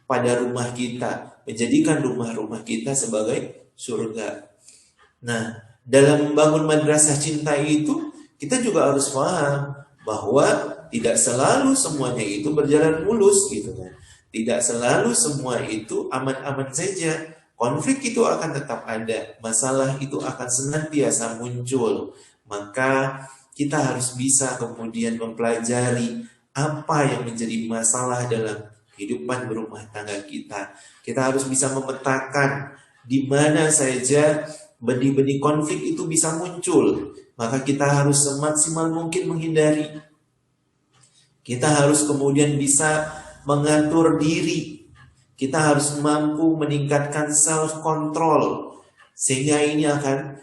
pada rumah kita, menjadikan rumah-rumah kita sebagai surga. Nah, dalam membangun madrasah cinta itu, kita juga harus paham bahwa tidak selalu semuanya itu berjalan mulus gitu kan. Tidak selalu semua itu aman-aman saja. Konflik itu akan tetap ada, masalah itu akan senantiasa muncul. Maka kita harus bisa kemudian mempelajari apa yang menjadi masalah dalam kehidupan berumah tangga kita. Kita harus bisa memetakan di mana saja benih-benih konflik itu bisa muncul. Maka kita harus semaksimal mungkin menghindari. Kita harus kemudian bisa mengatur diri. Kita harus mampu meningkatkan self-control. Sehingga ini akan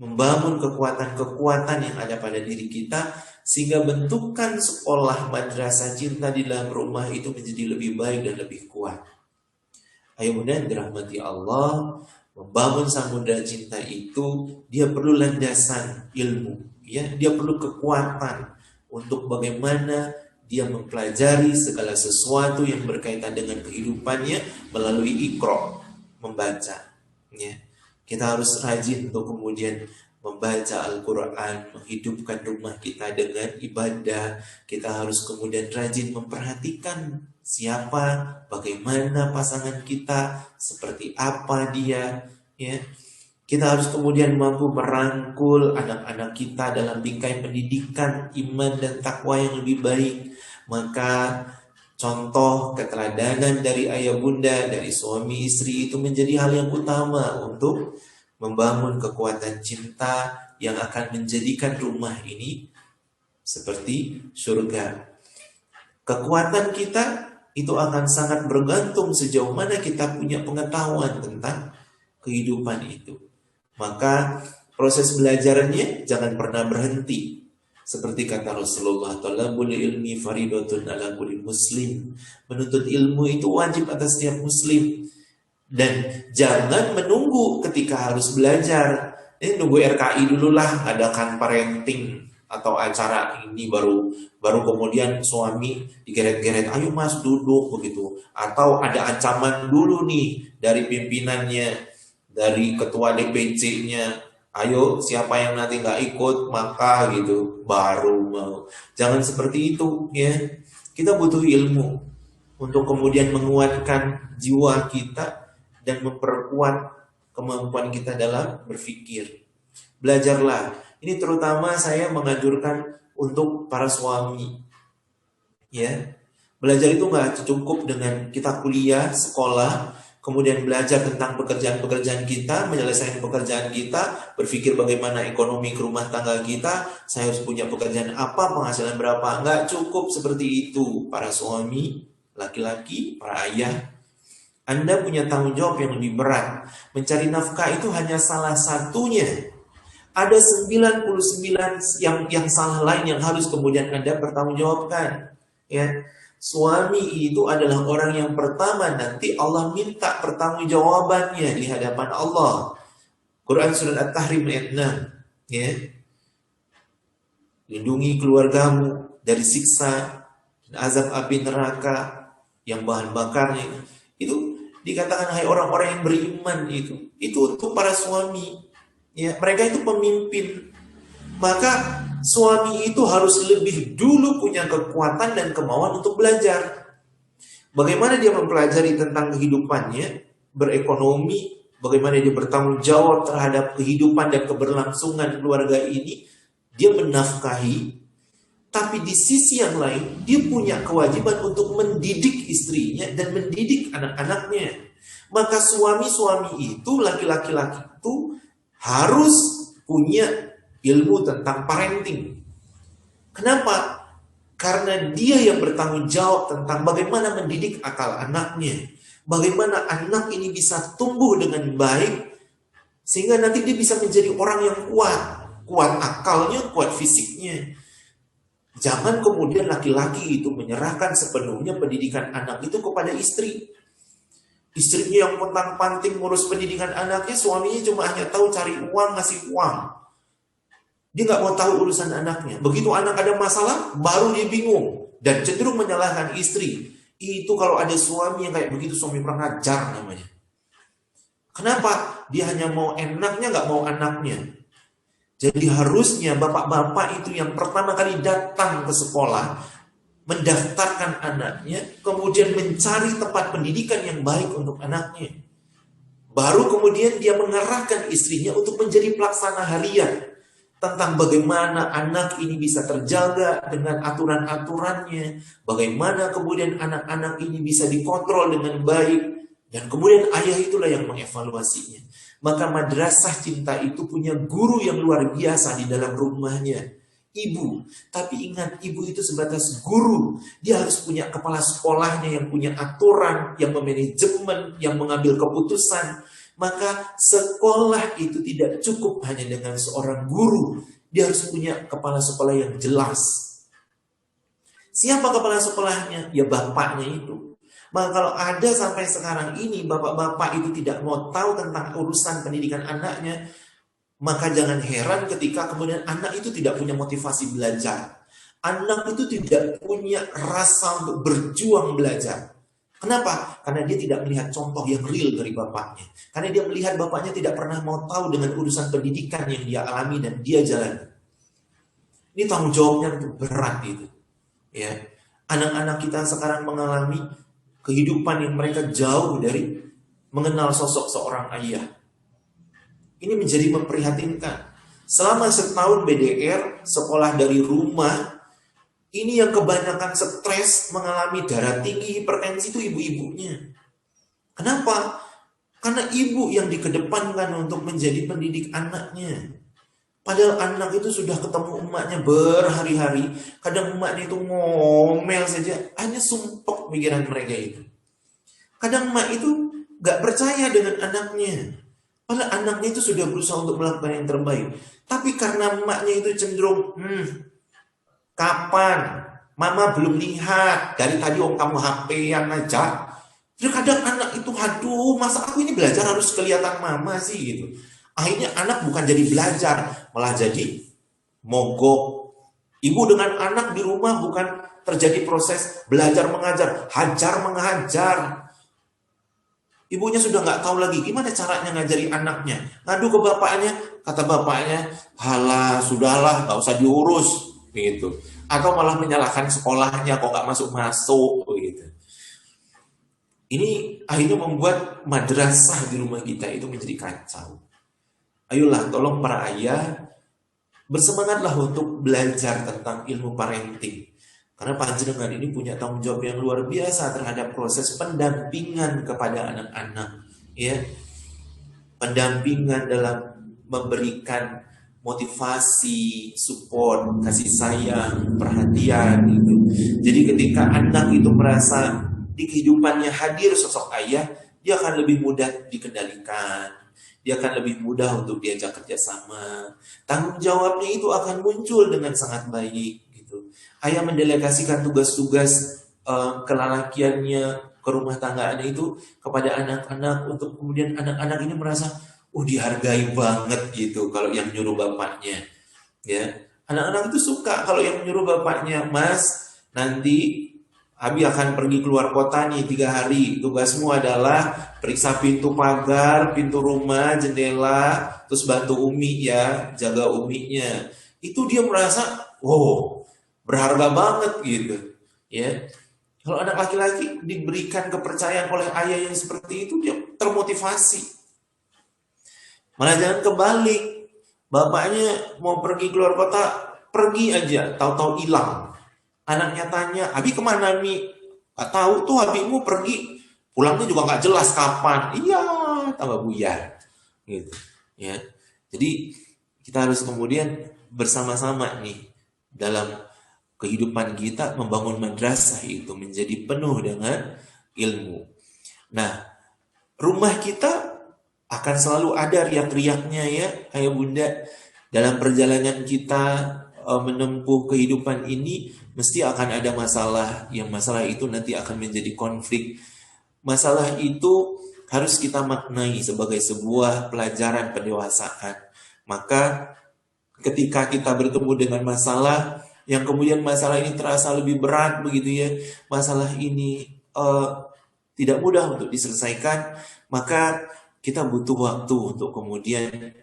membangun kekuatan-kekuatan yang ada pada diri kita. Sehingga bentukan sekolah madrasah cinta di dalam rumah itu menjadi lebih baik dan lebih kuat. Ayo bunda yang dirahmati Allah, Membangun samudra cinta itu dia perlu landasan ilmu, ya, dia perlu kekuatan untuk bagaimana dia mempelajari segala sesuatu yang berkaitan dengan kehidupannya melalui Iqra, membaca. Ya. Kita harus rajin untuk kemudian membaca Al-Quran, menghidupkan rumah kita dengan ibadah. Kita harus kemudian rajin memperhatikan siapa, bagaimana pasangan kita, seperti apa dia, ya. Kita harus kemudian mampu merangkul anak-anak kita dalam bingkai pendidikan iman dan takwa yang lebih baik. Maka contoh keteladanan dari ayah bunda, dari suami istri itu menjadi hal yang utama untuk membangun kekuatan cinta yang akan menjadikan rumah ini seperti surga. Kekuatan kita itu akan sangat bergantung sejauh mana kita punya pengetahuan tentang kehidupan itu. Maka proses belajarnya jangan pernah berhenti. Seperti kata Rasulullah, talabul ilmi faridatun ala kulli muslim. Menuntut ilmu itu wajib atas setiap muslim. Dan jangan menunggu ketika harus belajar. Nunggu RKI dulu lah, adakan parenting atau acara ini baru kemudian suami digeret-geret, ayo mas duduk begitu. Atau ada ancaman dulu nih dari pimpinannya, dari ketua DPC-nya, ayo siapa yang nanti nggak ikut maka gitu baru mau. Jangan seperti itu ya. Kita butuh ilmu untuk kemudian menguatkan jiwa kita dan memperkuat kemampuan kita dalam berpikir. Belajarlah. Ini terutama saya menganjurkan untuk para suami. Ya. Belajar itu nggak cukup dengan kita kuliah, sekolah, kemudian belajar tentang pekerjaan-pekerjaan kita, menyelesaikan pekerjaan kita, berpikir bagaimana ekonomi ke rumah tangga kita, saya harus punya pekerjaan apa, penghasilan berapa. Nggak cukup seperti itu, para suami, laki-laki, para ayah. Anda punya tanggung jawab yang lebih berat. Mencari nafkah itu hanya salah satunya. Ada 99 yang salah lain yang harus kemudian Anda bertanggungjawabkan. Ya. Suami itu adalah orang yang pertama nanti Allah minta pertanggungjawabannya di hadapan Allah. Quran Surah At-Tahrim ayat 6. Ya. Lindungi keluargamu dari siksa dan azab api neraka yang bahan bakarnya. Itu dikatakan hai orang-orang yang beriman itu. Itu untuk para suami. Ya, mereka itu pemimpin. Maka suami itu harus lebih dulu punya kekuatan dan kemauan untuk belajar. Bagaimana dia mempelajari tentang kehidupannya, berekonomi, bagaimana dia bertanggung jawab terhadap kehidupan dan keberlangsungan keluarga ini, dia menafkahi. Tapi di sisi yang lain, dia punya kewajiban untuk mendidik istrinya dan mendidik anak-anaknya. Maka suami-suami itu, laki-laki itu harus punya ilmu tentang parenting. Kenapa? Karena dia yang bertanggung jawab tentang bagaimana mendidik akal anaknya. Bagaimana anak ini bisa tumbuh dengan baik, sehingga nanti dia bisa menjadi orang yang kuat. Kuat akalnya, kuat fisiknya. Jangan kemudian laki-laki itu menyerahkan sepenuhnya pendidikan anak itu kepada istri. Istrinya yang pontang-panting ngurus pendidikan anaknya, suaminya cuma hanya tahu cari uang, ngasih uang. Dia nggak mau tahu urusan anaknya. Begitu anak ada masalah, baru dia bingung. Dan cenderung menyalahkan istri. Itu kalau ada suami yang kayak begitu, suami kurang ajar namanya. Kenapa? Dia hanya mau enaknya, nggak mau anaknya. Jadi harusnya bapak-bapak itu yang pertama kali datang ke sekolah, mendaftarkan anaknya, kemudian mencari tempat pendidikan yang baik untuk anaknya. Baru kemudian dia mengarahkan istrinya untuk menjadi pelaksana harian tentang bagaimana anak ini bisa terjaga dengan aturan-aturannya, bagaimana kemudian anak-anak ini bisa dikontrol dengan baik, dan kemudian ayah itulah yang mengevaluasinya. Maka madrasah cinta itu punya guru yang luar biasa di dalam rumahnya, ibu. Tapi ingat, ibu itu sebatas guru. Dia harus punya kepala sekolahnya yang punya aturan, yang memanajemen, yang mengambil keputusan. Maka sekolah itu tidak cukup hanya dengan seorang guru. Dia harus punya kepala sekolah yang jelas. Siapa kepala sekolahnya? Ya bapaknya itu. Maka kalau ada sampai sekarang ini bapak-bapak itu tidak mau tahu tentang urusan pendidikan anaknya, maka jangan heran ketika kemudian anak itu tidak punya motivasi belajar. Anak itu tidak punya rasa untuk berjuang belajar. Kenapa? Karena dia tidak melihat contoh yang real dari bapaknya. Karena dia melihat bapaknya tidak pernah mau tahu dengan urusan pendidikan yang dia alami dan dia jalani. Ini tanggung jawabnya berat itu. Ya, anak-anak kita sekarang mengalami kehidupan yang mereka jauh dari mengenal sosok seorang ayah. Ini menjadi memprihatinkan. Selama setahun BDR, sekolah dari rumah, ini yang kebanyakan stres, mengalami darah tinggi, hipertensi itu ibu-ibunya. Kenapa? Karena ibu yang dikedepankan untuk menjadi pendidik anaknya. Padahal anak itu sudah ketemu emaknya berhari-hari. Kadang emaknya itu ngomel saja, hanya sumpek pikiran mereka itu. Kadang emak itu gak percaya dengan anaknya. Padahal anaknya itu sudah berusaha untuk melakukan yang terbaik. Tapi karena emaknya itu cenderung, kapan? Mama belum lihat. Dari tadi kamu HP-an aja. Terus kadang anak itu, aduh, masa aku ini belajar harus kelihatan mama sih gitu. Akhirnya anak bukan jadi belajar, malah jadi mogok. Ibu dengan anak di rumah bukan terjadi proses belajar mengajar, hajar mengajar. Ibunya sudah nggak tahu lagi gimana caranya ngajari anaknya. Ngadu ke bapaknya, kata bapaknya, halah, sudahlah, nggak usah diurus, gitu. Atau malah menyalahkan sekolahnya, kok nggak masuk-masuk, gitu. Ini akhirnya membuat madrasah di rumah kita itu menjadi kacau. Ayolah, tolong para ayah, bersemangatlah untuk belajar tentang ilmu parenting. Karena panjenengan ini punya tanggung jawab yang luar biasa terhadap proses pendampingan kepada anak-anak, ya. Pendampingan dalam memberikan motivasi, support, kasih sayang, perhatian gitu. Jadi ketika anak itu merasa di kehidupannya hadir sosok ayah, dia akan lebih mudah dikendalikan. Dia akan lebih mudah untuk diajak kerjasama. Tanggung jawabnya itu akan muncul dengan sangat baik. Ayah mendelegasikan tugas-tugas kelalakiannya ke rumah tanggaannya itu kepada anak-anak untuk kemudian anak-anak ini merasa dihargai banget gitu kalau yang nyuruh bapaknya. Ya, anak-anak itu suka kalau yang nyuruh bapaknya, Mas, nanti Abi akan pergi keluar kota nih 3 hari. Tugasmu adalah periksa pintu pagar, pintu rumah, jendela, terus bantu Umi ya, jaga Uminya. Itu dia merasa, berharga banget gitu, ya. Kalau anak laki-laki diberikan kepercayaan oleh ayah yang seperti itu, dia termotivasi. Malah jangan kebalik, bapaknya mau pergi keluar kota, pergi aja, tahu-tahu hilang. Anaknya tanya, Abi kemana Mi? Gak tahu tuh, Abimu pergi, pulangnya juga gak jelas kapan. Iya, tambah buyar, gitu, ya. Jadi kita harus kemudian bersama-sama nih dalam kehidupan kita membangun madrasah itu menjadi penuh dengan ilmu. Nah, rumah kita akan selalu ada riak-riaknya ya, ayah bunda. Dalam perjalanan kita menempuh kehidupan ini, mesti akan ada masalah. Yang masalah itu nanti akan menjadi konflik. Masalah itu harus kita maknai sebagai sebuah pelajaran pendewasaan. Maka ketika kita bertemu dengan masalah, yang kemudian masalah ini terasa lebih berat begitu ya, masalah ini tidak mudah untuk diselesaikan, maka kita butuh waktu untuk kemudian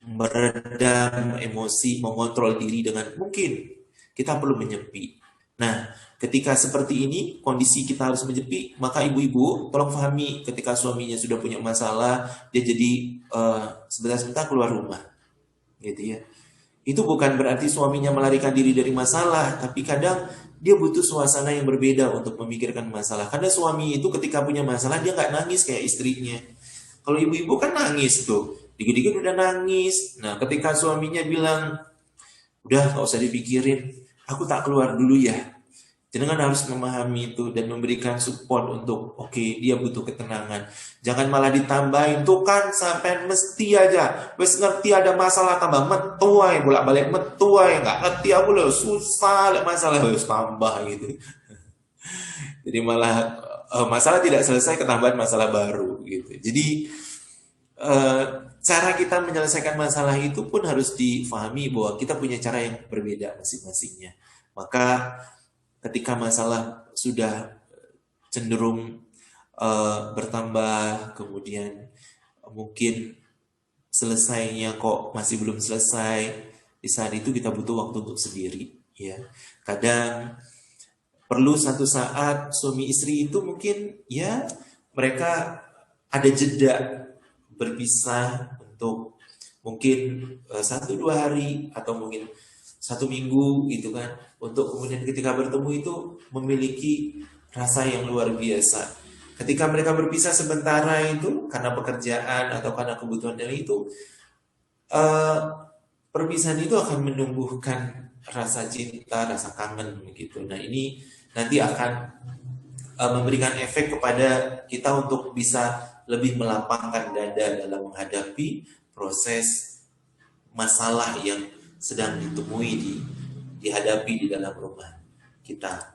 meredam emosi, mengontrol diri dengan mungkin kita perlu menyepi. Nah, ketika seperti ini, kondisi kita harus menyepi, maka ibu-ibu tolong pahami ketika suaminya sudah punya masalah, dia jadi sebentar-sebentar keluar rumah, gitu ya. Itu bukan berarti suaminya melarikan diri dari masalah, tapi kadang dia butuh suasana yang berbeda untuk memikirkan masalah. Karena suami itu ketika punya masalah, dia nggak nangis kayak istrinya. Kalau ibu-ibu kan nangis tuh, dikit-dikit udah nangis. Nah, ketika suaminya bilang, udah nggak usah dipikirin, aku tak keluar dulu ya. Jangan harus memahami itu dan memberikan support untuk dia butuh ketenangan. Jangan malah ditambahin, tuh kan sampai mesti aja. Wes ngerti ada masalah tambah metu ae, bolak-balik metu ae, enggak ngerti aku loh, susah ada masalah harus tambah gitu. Jadi malah masalah tidak selesai ketambahan masalah baru gitu. Jadi cara kita menyelesaikan masalah itu pun harus difahami bahwa kita punya cara yang berbeda masing-masingnya. Maka ketika masalah sudah cenderung bertambah, kemudian mungkin selesainya kok masih belum selesai, di saat itu kita butuh waktu untuk sendiri, ya. Kadang perlu satu saat suami istri itu mungkin ya mereka ada jeda berpisah untuk mungkin 1-2 hari atau mungkin 1 minggu gitu kan, untuk kemudian ketika bertemu itu memiliki rasa yang luar biasa. Ketika mereka berpisah sementara itu karena pekerjaan atau karena kebutuhan dari itu, perpisahan itu akan menumbuhkan rasa cinta, rasa kangen begitu. Nah, ini nanti akan memberikan efek kepada kita untuk bisa lebih melapangkan dada dalam menghadapi proses masalah yang sedang dihadapi di dalam rumah kita.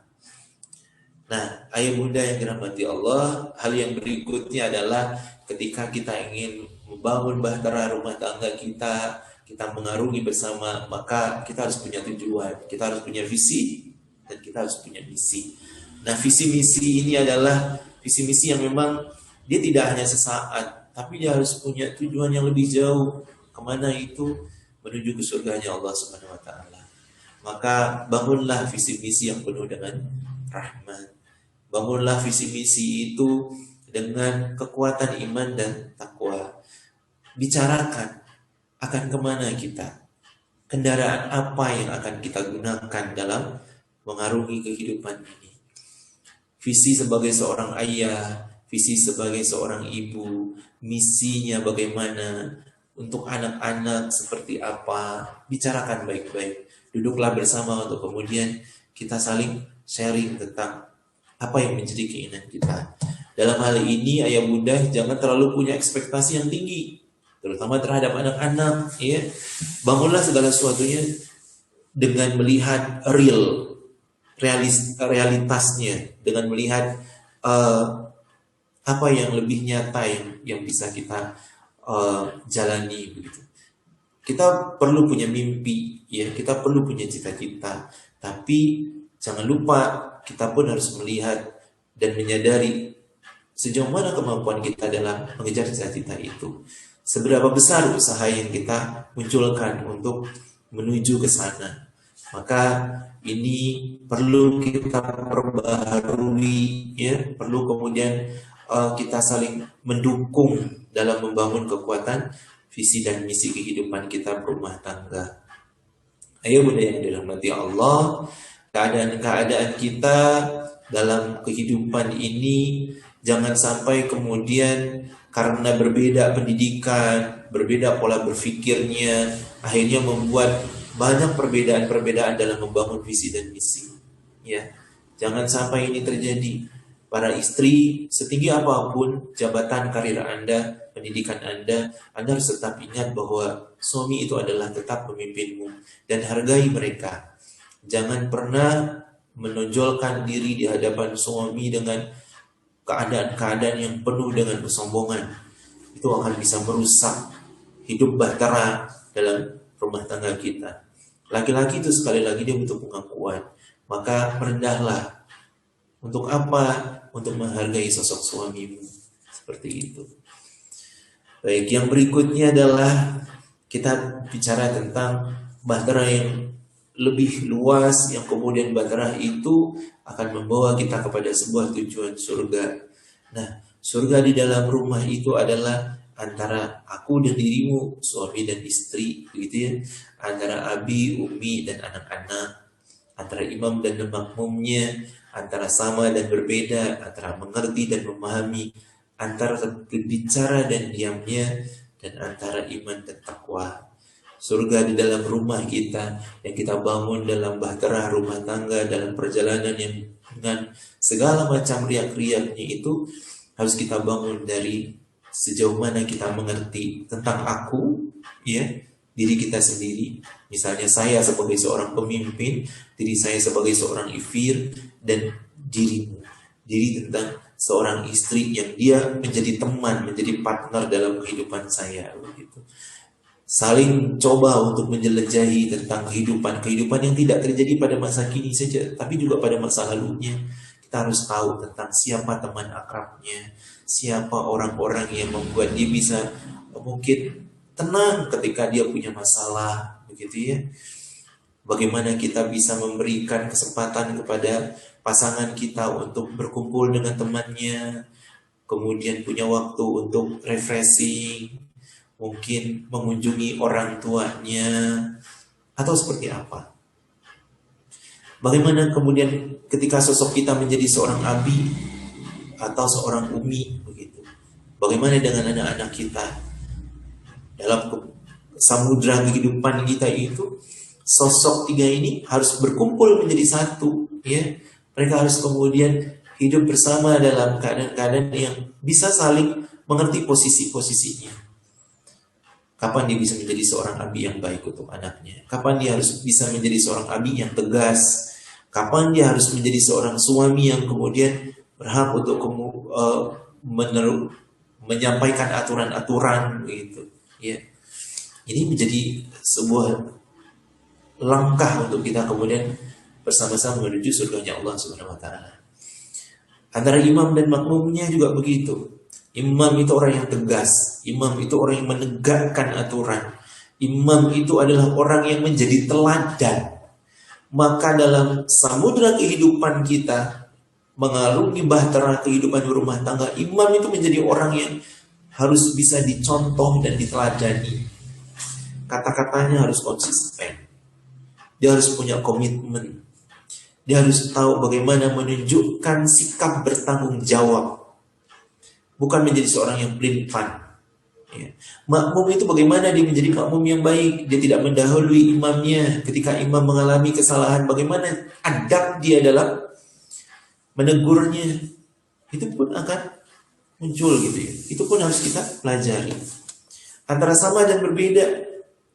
Nah, ayah bunda yang dirahmati Allah, hal yang berikutnya adalah ketika kita ingin membangun bahtera rumah tangga kita mengarungi bersama, maka kita harus punya tujuan, kita harus punya visi, dan kita harus punya misi. Nah, visi misi ini adalah visi misi yang memang dia tidak hanya sesaat, tapi dia harus punya tujuan yang lebih jauh. Kemana itu? Menuju ke surganya Allah Subhanahu wa Ta'ala. Maka bangunlah visi misi yang penuh dengan rahmat. Bangunlah visi misi itu dengan kekuatan iman dan takwa. Bicarakan akan kemana kita, kendaraan apa yang akan kita gunakan dalam mengarungi kehidupan ini. Visi sebagai seorang ayah, visi sebagai seorang ibu, misinya bagaimana, untuk anak-anak seperti apa, bicarakan baik-baik. Duduklah bersama untuk kemudian kita saling sharing tentang apa yang menjadi keinginan kita. Dalam hal ini ayah bunda jangan terlalu punya ekspektasi yang tinggi, terutama terhadap anak-anak, ya. Bangunlah segala sesuatunya dengan melihat realitasnya, dengan melihat apa yang lebih nyata yang bisa kita jalani begitu. Kita perlu punya mimpi, ya, kita perlu punya cita-cita, tapi jangan lupa kita pun harus melihat dan menyadari sejauh mana kemampuan kita dalam mengejar cita-cita itu. Seberapa besar usaha yang kita munculkan untuk menuju ke sana. Maka ini perlu kita perbaharui, ya, perlu kemudian kita saling mendukung dalam membangun kekuatan visi dan misi kehidupan kita berumah tangga. Ayo bunda yang dirahmati Allah, keadaan-keadaan kita dalam kehidupan ini jangan sampai kemudian karena berbeda pendidikan, berbeda pola berpikirnya, akhirnya membuat banyak perbedaan-perbedaan dalam membangun visi dan misi. Ya, jangan sampai ini terjadi. Para istri, setinggi apapun jabatan karir Anda, pendidikan Anda harus tetap ingat bahwa suami itu adalah tetap pemimpinmu dan hargai mereka. Jangan pernah menonjolkan diri di hadapan suami dengan keadaan-keadaan yang penuh dengan kesombongan. Itu akan bisa merusak hidup bahtera dalam rumah tangga kita. Laki-laki itu sekali lagi dia butuh pengakuan. Maka rendahlah. Untuk apa? Untuk menghargai sosok suamimu. Seperti itu. Baik, yang berikutnya adalah kita bicara tentang bahtera yang lebih luas, yang kemudian bahtera itu akan membawa kita kepada sebuah tujuan surga. Nah, surga di dalam rumah itu adalah antara aku dan dirimu, suami dan istri, begitu ya. Antara abi, umi dan anak-anak, antara imam dan makmumnya, antara sama dan berbeda, antara mengerti dan memahami, antara berbicara dan diamnya, dan antara iman dan takwa. Surga di dalam rumah kita yang kita bangun dalam bahtera rumah tangga, dalam perjalanan yang dengan segala macam riak-riaknya itu harus kita bangun dari sejauh mana kita mengerti tentang aku, ya, diri kita sendiri. Misalnya saya sebagai seorang pemimpin, diri saya sebagai seorang ifir, dan dirimu, diri tentang seorang istri yang dia menjadi teman, menjadi partner dalam kehidupan saya, begitu. Saling coba untuk menjelajahi tentang kehidupan yang tidak terjadi pada masa kini saja, tapi juga pada masa lalunya. Kita harus tahu tentang siapa teman akrabnya, siapa orang-orang yang membuat dia bisa mungkin tenang ketika dia punya masalah, begitu ya. Bagaimana kita bisa memberikan kesempatan kepada pasangan kita untuk berkumpul dengan temannya, kemudian punya waktu untuk refreshing, mungkin mengunjungi orang tuanya, atau seperti apa. Bagaimana kemudian ketika sosok kita menjadi seorang abi atau seorang umi, begitu. Bagaimana dengan anak-anak kita dalam samudra kehidupan kita itu? Sosok tiga ini harus berkumpul menjadi satu, ya. Mereka harus kemudian hidup bersama dalam keadaan-keadaan yang bisa saling mengerti posisi-posisinya. Kapan dia bisa menjadi seorang abi yang baik untuk anaknya? Kapan dia harus bisa menjadi seorang abi yang tegas? Kapan dia harus menjadi seorang suami yang kemudian berhak untuk menyampaikan aturan-aturan, gitu, ya. Ini menjadi sebuah langkah untuk kita kemudian bersama-sama menuju surganya Allah Subhanahu wa taala. Antara imam dan makmumnya juga begitu. Imam itu orang yang tegas, imam itu orang yang menegakkan aturan. Imam itu adalah orang yang menjadi teladan. Maka dalam samudra kehidupan kita, mengarungi bahtera kehidupan berumah tangga, imam itu menjadi orang yang harus bisa dicontoh dan diteladani. Kata-katanya harus konsisten. Dia harus punya komitmen. Dia harus tahu bagaimana menunjukkan sikap bertanggung jawab. Bukan menjadi seorang yang pelin-pelan. Ya. Makmum itu bagaimana dia menjadi makmum yang baik. Dia tidak mendahului imamnya. Ketika imam mengalami kesalahan, bagaimana adab dia dalam menegurnya. Itu pun akan muncul, gitu ya. Itu pun harus kita pelajari. Antara sama dan berbeda.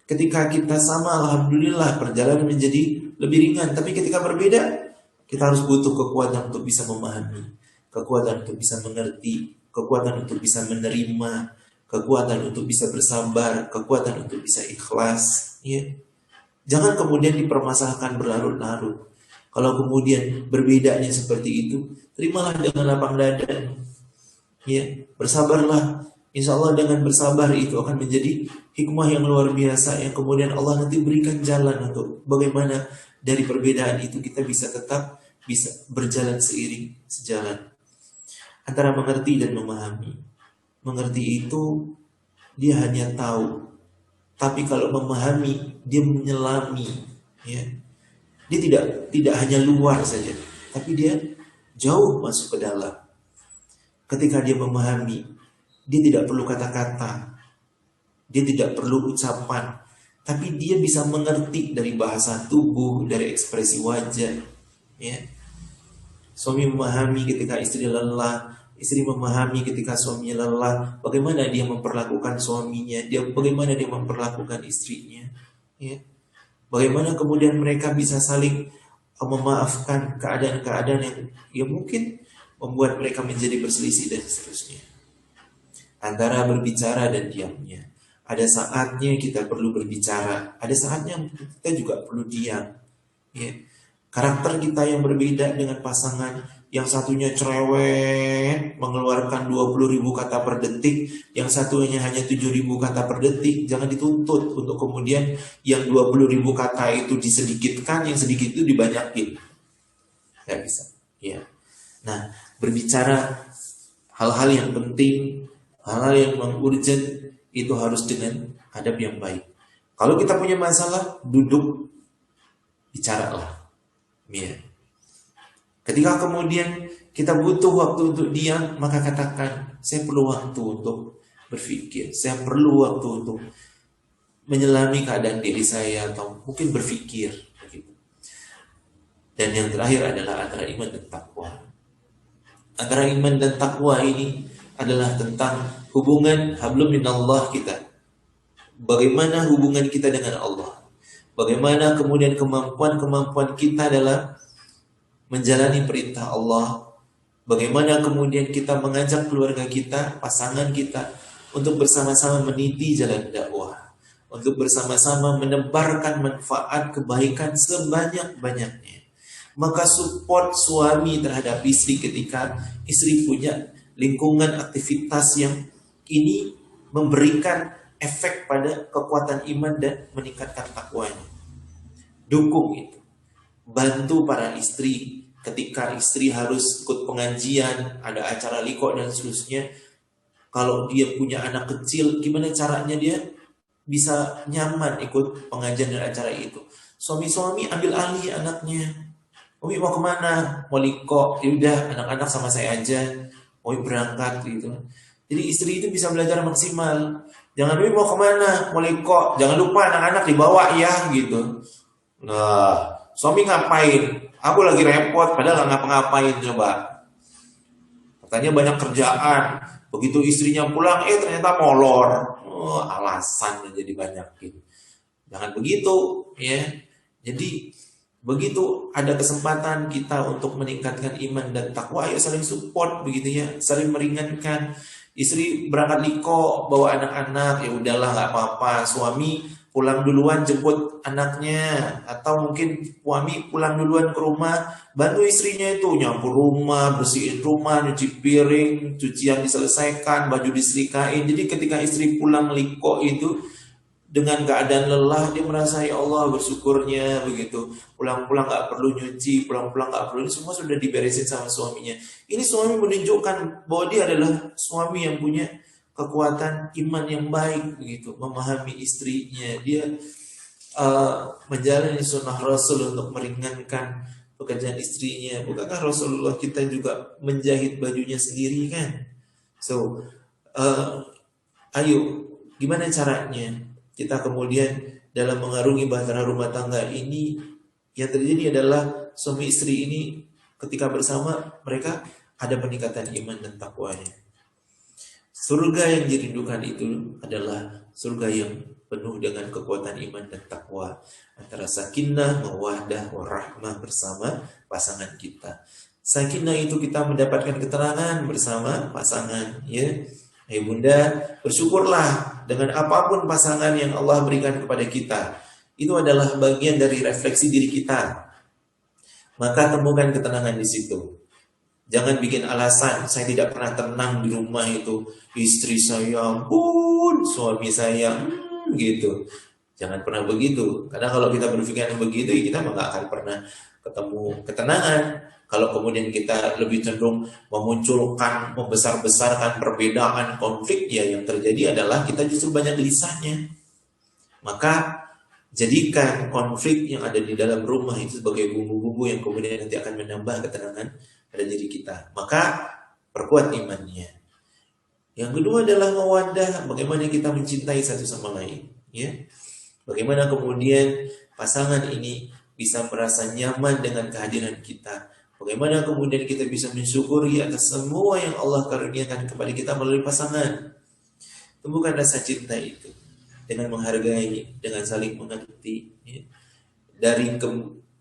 Ketika kita sama, alhamdulillah perjalanan menjadi lebih ringan. Tapi ketika berbeda, kita harus butuh kekuatan untuk bisa memahami, kekuatan untuk bisa mengerti, kekuatan untuk bisa menerima, kekuatan untuk bisa bersabar, kekuatan untuk bisa ikhlas. Ya. Jangan kemudian dipermasalahkan berlarut-larut. Kalau kemudian berbedanya seperti itu, terimalah dengan lapang dada. Ya, bersabarlah. Insya Allah dengan bersabar itu akan menjadi hikmah yang luar biasa, yang kemudian Allah nanti berikan jalan untuk bagaimana dari perbedaan itu kita bisa tetap bisa berjalan sejalan antara mengerti dan memahami. Mengerti itu dia hanya tahu, tapi kalau memahami dia menyelami, ya. Dia tidak hanya luar saja, tapi dia jauh masuk ke dalam. Ketika dia memahami, dia tidak perlu kata-kata, dia tidak perlu ucapan, tapi dia bisa mengerti dari bahasa tubuh, dari ekspresi wajah. Ya. Suami memahami ketika istri lelah, istri memahami ketika suaminya lelah, bagaimana dia memperlakukan suaminya, bagaimana dia memperlakukan istrinya. Ya. Bagaimana kemudian mereka bisa saling memaafkan keadaan-keadaan yang mungkin membuat mereka menjadi berselisih dan seterusnya. Antara berbicara dan diamnya. Ada saatnya kita perlu berbicara, ada saatnya kita juga perlu diam. Ya. Karakter kita yang berbeda dengan pasangan, yang satunya cerewet, mengeluarkan 20.000 kata per detik, yang satunya hanya 7.000 kata per detik. Jangan dituntut untuk kemudian yang 20.000 kata itu disedikitkan, yang sedikit itu dibanyakin. Gak bisa. Ya. Nah, berbicara hal-hal yang penting, hal-hal yang urgent, itu harus dengan adab yang baik. Kalau kita punya masalah, duduk, bicaralah. Ya. Ketika kemudian kita butuh waktu untuk diam, maka katakan, saya perlu waktu untuk berpikir, saya perlu waktu untuk menyelami keadaan diri saya, atau mungkin berpikir. Dan yang terakhir adalah antara iman dan takwa. Antara iman dan takwa ini adalah tentang hubungan hablum minallah kita. Bagaimana hubungan kita dengan Allah. Bagaimana kemudian kemampuan-kemampuan kita dalam menjalani perintah Allah, bagaimana kemudian kita mengajak keluarga kita, pasangan kita untuk bersama-sama meniti jalan dakwah, untuk bersama-sama menebarkan manfaat kebaikan sebanyak-banyaknya. Maka support suami terhadap istri ketika istri punya lingkungan aktivitas yang ini memberikan efek pada kekuatan iman dan meningkatkan takwanya. Dukung itu. Bantu para istri ketika istri harus ikut pengajian, ada acara liko dan seterusnya. Kalau dia punya anak kecil, gimana caranya dia bisa nyaman ikut pengajian dan acara itu. Suami-suami ambil alih anaknya. Umi mau kemana? Mau liko? Yaudah, anak-anak sama saya aja. Umi berangkat gitu. Jadi istri itu bisa belajar maksimal. Jangan Umi mau kemana? Mau liko? Jangan lupa anak-anak dibawa ya gitu. Nah, suami ngapain? Aku lagi repot, padahal nggak ngapa-ngapain coba. Katanya banyak kerjaan. Begitu istrinya pulang, ternyata molor. Oh, alasan jadi banyakin. Jangan begitu, ya. Jadi begitu ada kesempatan kita untuk meningkatkan iman dan takwa, ayo saling support begitu ya, saling meringankan. Istri berangkat liko bawa anak-anak, ya udahlah nggak apa-apa. Suami pulang duluan jemput anaknya, atau mungkin suami pulang duluan ke rumah, bantu istrinya itu nyapu rumah, bersihin rumah, nyuci piring, cucian diselesaikan, baju diserikain. Jadi ketika istri pulang liko itu dengan keadaan lelah, dia merasa ya Allah bersyukurnya begitu. Pulang-pulang nggak perlu nyuci, pulang-pulang nggak perlu, ini semua sudah diberesin sama suaminya. Ini suami menunjukkan bahwa dia adalah suami yang punya kekuatan iman yang baik begitu, memahami istrinya, dia menjalani sunnah Rasul untuk meringankan pekerjaan istrinya. Bukankah Rasulullah kita juga menjahit bajunya sendiri kan? So, ayo gimana caranya kita kemudian dalam mengarungi bahtera rumah tangga ini? Yang terjadi adalah suami istri ini ketika bersama mereka ada peningkatan iman dan takwanya. Surga yang dirindukan itu adalah surga yang penuh dengan kekuatan iman dan takwa, antara sakinah, mawaddah, warahmah bersama pasangan kita. Sakinah itu kita mendapatkan ketenangan bersama pasangan, ya. Hai bunda, bersyukurlah dengan apapun pasangan yang Allah berikan kepada kita. Itu adalah bagian dari refleksi diri kita. Maka temukan ketenangan di situ. Jangan bikin alasan, saya tidak pernah tenang di rumah itu. Istri saya, ampun, suami saya, gitu. Jangan pernah begitu. Karena kalau kita berpikiran begitu, kita nggak akan pernah ketemu ketenangan. Kalau kemudian kita lebih cenderung memunculkan, membesar-besarkan perbedaan, konflik, ya yang terjadi adalah kita justru banyak gelisahnya. Maka jadikan konflik yang ada di dalam rumah itu sebagai bumbu-bumbu yang kemudian nanti akan menambah ketenangan pada diri kita. Maka perkuat imannya. Yang kedua adalah mawaddah, bagaimana kita mencintai satu sama lain, ya. Bagaimana kemudian pasangan ini bisa merasa nyaman dengan kehadiran kita. Bagaimana kemudian kita bisa mensyukuri atas semua yang Allah karuniakan kepada kita melalui pasangan. Tumbuhkan rasa cinta itu dengan menghargai, dengan saling mengerti, ya. Dari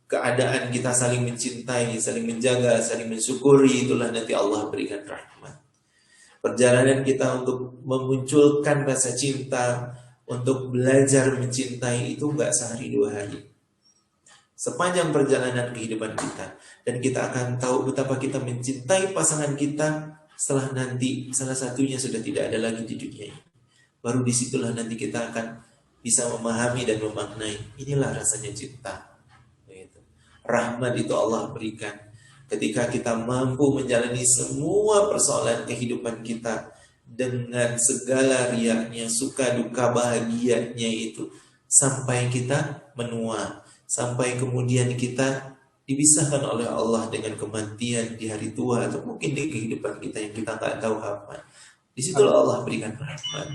keadaan kita saling mencintai, saling menjaga, saling mensyukuri, itulah nanti Allah berikan rahmat. Perjalanan kita untuk memunculkan rasa cinta, untuk belajar mencintai itu nggak sehari dua hari. Sepanjang perjalanan kehidupan kita, dan kita akan tahu betapa kita mencintai pasangan kita setelah nanti salah satunya sudah tidak ada lagi di dunia ini. Baru disitulah nanti kita akan bisa memahami dan memaknai, inilah rasanya cinta. Rahmat itu Allah berikan ketika kita mampu menjalani semua persoalan kehidupan kita dengan segala riaknya, suka duka bahagianya itu, sampai kita menua, sampai kemudian kita dipisahkan oleh Allah dengan kematian di hari tua, atau mungkin di kehidupan kita yang kita nggak tahu kapan. Disitulah Allah berikan rahmat.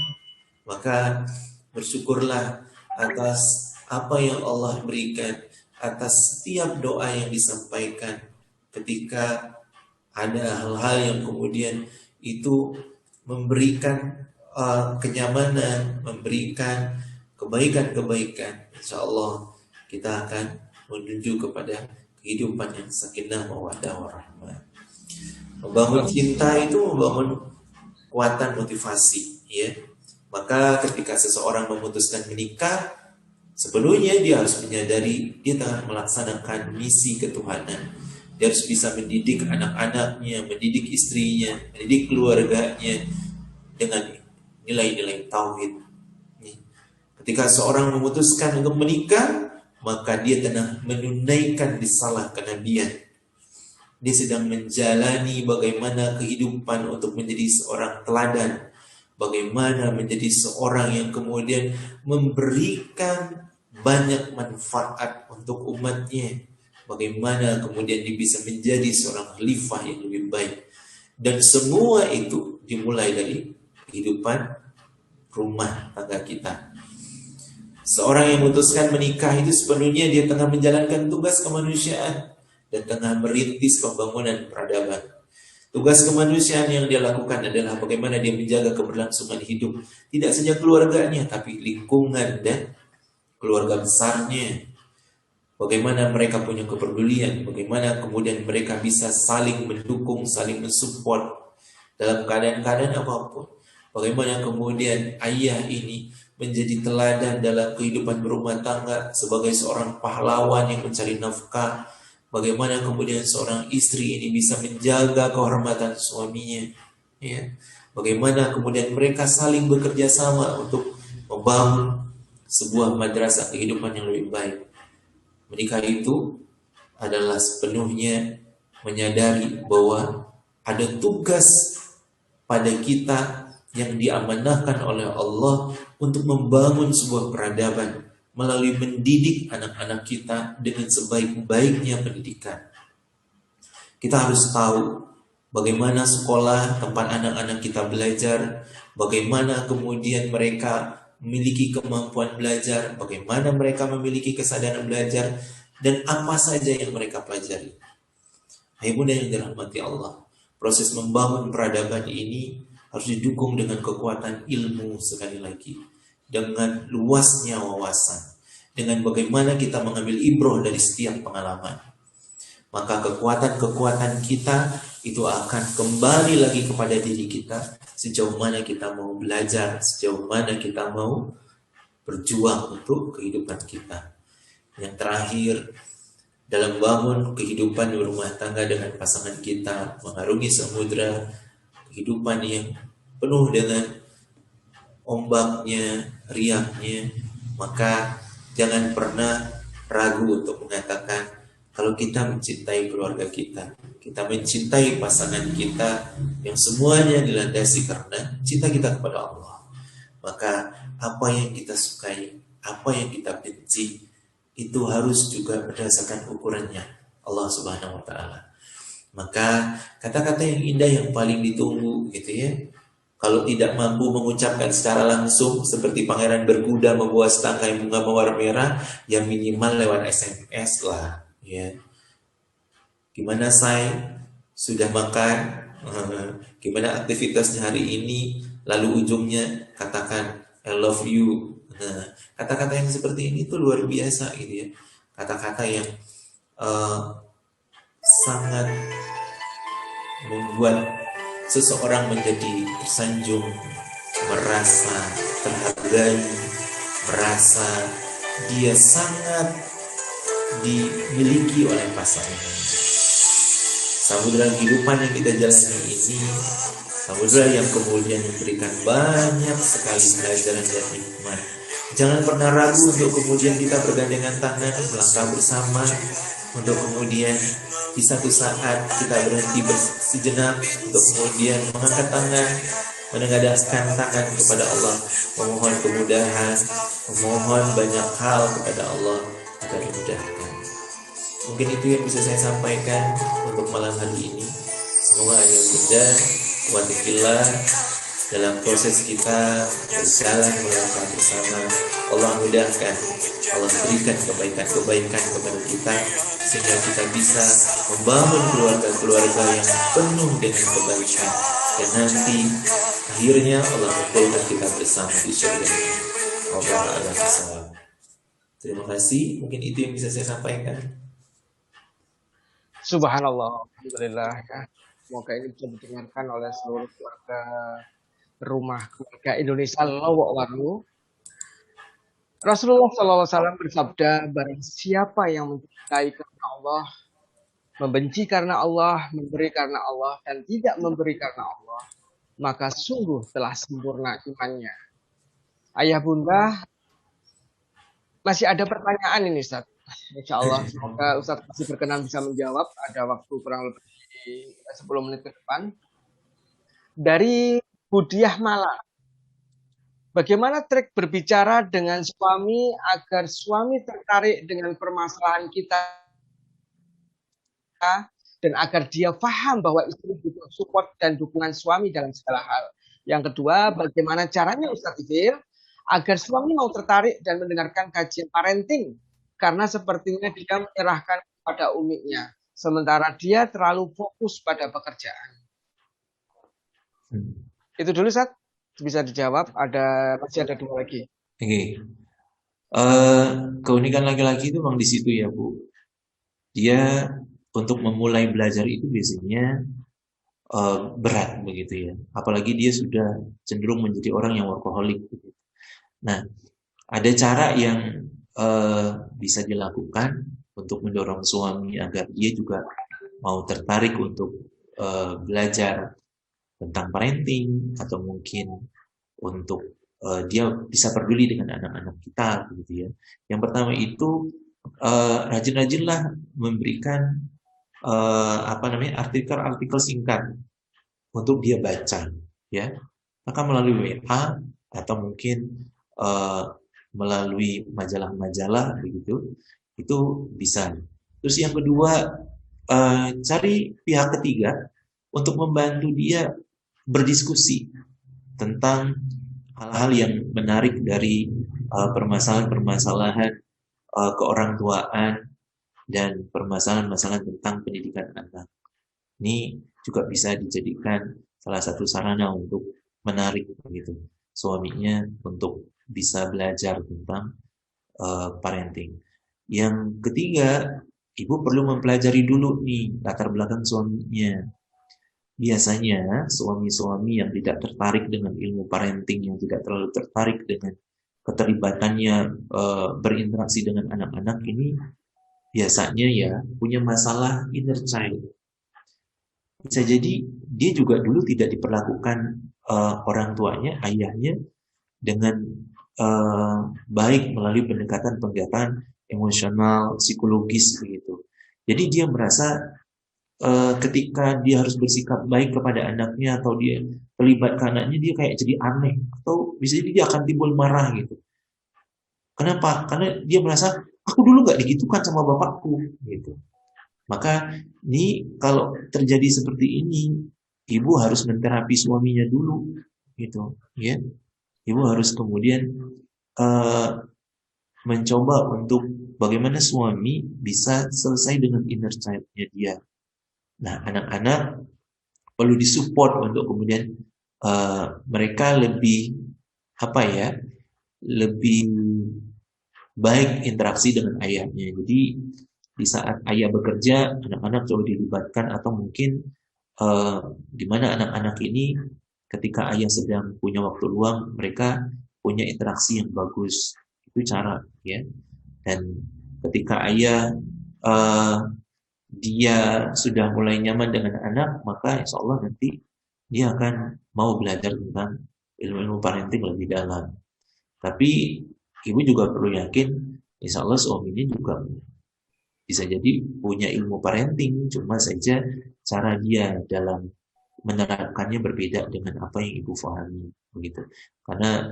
Maka bersyukurlah atas apa yang Allah berikan, atas setiap doa yang disampaikan ketika ada hal-hal yang kemudian itu memberikan kenyamanan, memberikan kebaikan-kebaikan. Insya Allah kita akan menuju kepada kehidupan yang sakinah mawaddah warahmah. Membangun cinta itu membangun kekuatan motivasi, ya. Maka ketika seseorang memutuskan menikah, sepenuhnya dia harus menyadari dia tengah melaksanakan misi ketuhanan. Dia harus bisa mendidik anak-anaknya, mendidik istrinya, mendidik keluarganya dengan nilai-nilai tauhid. Ketika seorang memutuskan untuk menikah, maka dia tengah menunaikan risalah kenabian. Dia sedang menjalani bagaimana kehidupan untuk menjadi seorang teladan, bagaimana menjadi seorang yang kemudian memberikan banyak manfaat untuk umatnya, bagaimana kemudian dia bisa menjadi seorang khalifah yang lebih baik. Dan semua itu dimulai dari kehidupan rumah tangga kita. Seorang yang memutuskan menikah itu sepenuhnya dia tengah menjalankan tugas kemanusiaan dan tengah merintis pembangunan peradaban. Tugas kemanusiaan yang dia lakukan adalah bagaimana dia menjaga keberlangsungan hidup tidak saja keluarganya, tapi lingkungan dan keluarga besarnya. Bagaimana mereka punya kepedulian, bagaimana kemudian mereka bisa saling mendukung, saling mensupport dalam keadaan-keadaan apapun. Bagaimana kemudian ayah ini menjadi teladan dalam kehidupan berumah tangga sebagai seorang pahlawan yang mencari nafkah. Bagaimana kemudian seorang istri ini bisa menjaga kehormatan suaminya, ya. Bagaimana kemudian mereka saling bekerja sama untuk membangun sebuah madrasah kehidupan yang lebih baik. Menikah itu adalah sepenuhnya menyadari bahwa ada tugas pada kita yang diamanahkan oleh Allah untuk membangun sebuah peradaban melalui mendidik anak-anak kita dengan sebaik-baiknya pendidikan. Kita harus tahu bagaimana sekolah tempat anak-anak kita belajar, bagaimana kemudian mereka memiliki kemampuan belajar, bagaimana mereka memiliki kesadaran belajar, dan apa saja yang mereka pelajari. Hai bunda yang dirahmati Allah, proses membangun peradaban ini harus didukung dengan kekuatan ilmu sekali lagi, dengan luasnya wawasan, dengan bagaimana kita mengambil ibroh dari setiap pengalaman. Maka kekuatan-kekuatan kita itu akan kembali lagi kepada diri kita, sejauh mana kita mau belajar, sejauh mana kita mau berjuang untuk kehidupan kita. Yang terakhir, dalam bangun kehidupan di rumah tangga dengan pasangan kita, mengarungi samudra kehidupan yang penuh dengan ombaknya, riaknya, maka jangan pernah ragu untuk mengatakan kalau kita mencintai keluarga kita, kita mencintai pasangan kita yang semuanya dilandasi karena cinta kita kepada Allah. Maka apa yang kita sukai, apa yang kita benci, itu harus juga berdasarkan ukurannya Allah Subhanahu wa Ta'ala. Maka kata-kata yang indah yang paling ditunggu gitu ya, kalau tidak mampu mengucapkan secara langsung seperti pangeran berkuda membawa setangkai bunga mawar merah, ya minimal lewat SMS lah, ya. Gimana say? Sudah makan? Gimana aktivitasnya hari ini? Lalu ujungnya katakan I love you. Nah, kata-kata yang seperti ini tuh luar biasa gitu ya. Kata-kata yang sangat membuat seseorang menjadi tersanjung, merasa terhargai, merasa dia sangat dimiliki oleh pasangannya. Samudra kehidupan yang kita jalani ini, samudra yang kemudian memberikan banyak sekali pelajaran dan hikmah. Jangan pernah ragu untuk kemudian kita bergandengan tangan, melangkah bersama, untuk kemudian di satu saat kita berhenti sejenak untuk kemudian mengangkat tangan, menengadahkan tangan kepada Allah, memohon kemudahan, memohon banyak hal kepada Allah agar dimudahkan. Mungkin itu yang bisa saya sampaikan untuk malam hari ini. Semoga ayah bunda watifillah dalam proses kita berjalan melangkah bersama, Allah mudahkan, Allah berikan kebaikan-kebaikan kepada kita, sehingga kita bisa membangun keluarga-keluarga yang penuh dengan kebaikan, dan nanti akhirnya Allah kumpulkan kita bersama di surga. Allah. Terima kasih, mungkin itu yang bisa saya sampaikan. Subhanallah, alhamdulillah ya. Semoga ini bisa didengarkan oleh seluruh keluarga rumah keluarga Indonesia Lowok Waru. Rasulullah SAW bersabda, barang siapa yang mencintai karena Allah, membenci karena Allah, memberi karena Allah, dan tidak memberi karena Allah, maka sungguh telah sempurna imannya. Ayah bunda, masih ada pertanyaan ini Ustaz. Insya Allah, semoga Ustaz masih berkenan bisa menjawab. Ada waktu kurang lebih 10 menit ke depan. Dari Budiah Malang. Bagaimana trik berbicara dengan suami agar suami tertarik dengan permasalahan kita dan agar dia paham bahwa istri butuh support dan dukungan suami dalam segala hal. Yang kedua, bagaimana caranya Ustaz Ifil agar suami mau tertarik dan mendengarkan kajian parenting karena sepertinya dia menyerahkan pada umiknya sementara dia terlalu fokus pada pekerjaan. Itu dulu Ustaz. Bisa dijawab, masih ada 2 lagi. Oke. Keunikan laki-laki itu memang di situ ya Bu. Dia untuk memulai belajar itu biasanya berat begitu ya. Apalagi dia sudah cenderung menjadi orang yang workaholic. Gitu. Nah, ada cara yang bisa dilakukan untuk mendorong suami agar dia juga mau tertarik untuk belajar tentang parenting atau mungkin untuk dia bisa peduli dengan anak-anak kita gitu ya. Yang pertama itu rajin-rajinlah memberikan artikel singkat untuk dia baca ya. Maka melalui WA atau mungkin melalui majalah-majalah begitu itu bisa. Terus yang kedua cari pihak ketiga untuk membantu dia berdiskusi tentang hal-hal yang menarik dari permasalahan-permasalahan keorangtuaan dan permasalahan-permasalahan tentang pendidikan anak. Ini juga bisa dijadikan salah satu sarana untuk menarik begitu suaminya untuk bisa belajar tentang parenting. Yang ketiga, ibu perlu mempelajari dulu nih latar belakang suaminya. Biasanya suami-suami yang tidak tertarik dengan ilmu parenting, yang tidak terlalu tertarik dengan keterlibatannya berinteraksi dengan anak-anak ini biasanya ya punya masalah inner child. Bisa jadi dia juga dulu tidak diperlakukan orang tuanya, ayahnya dengan baik melalui pendekatan-pendekatan emosional, psikologis begitu. Jadi dia merasa ketika dia harus bersikap baik kepada anaknya atau dia terlibat ke anaknya, dia kayak jadi aneh atau bisa jadi dia akan timbul marah gitu. Kenapa? Karena dia merasa aku dulu nggak digitukan sama bapakku gitu. Maka ini kalau terjadi seperti ini, ibu harus menterapi suaminya dulu gitu ya. Ibu harus kemudian mencoba untuk bagaimana suami bisa selesai dengan inner child-nya dia. Nah, anak-anak perlu disupport untuk kemudian mereka lebih lebih baik interaksi dengan ayahnya. Jadi di saat ayah bekerja, anak-anak coba dilibatkan atau mungkin di mana anak-anak ini ketika ayah sedang punya waktu luang, mereka punya interaksi yang bagus. Itu cara ya. Dan ketika ayah dia sudah mulai nyaman dengan anak, maka insya Allah nanti dia akan mau belajar tentang ilmu-ilmu parenting lebih dalam. Tapi ibu juga perlu yakin, insya Allah suaminya juga bisa jadi punya ilmu parenting, cuma saja cara dia dalam menerapkannya berbeda dengan apa yang ibu pahami, begitu. Karena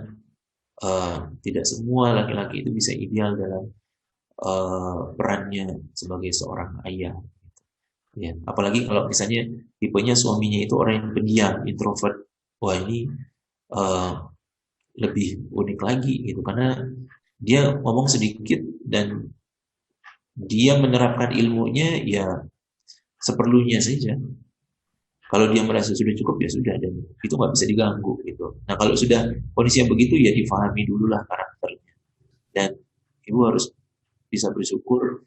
tidak semua laki-laki itu bisa ideal dalam perannya sebagai seorang ayah. Ya, apalagi kalau misalnya tipenya suaminya itu orang yang pendiam, introvert, wah ini lebih unik lagi gitu, karena dia ngomong sedikit dan dia menerapkan ilmunya ya seperlunya saja. Kalau dia merasa sudah cukup ya sudah, dan itu nggak bisa diganggu gitu. Nah kalau sudah kondisi yang begitu ya difahami dululah karakternya, dan ibu harus bisa bersyukur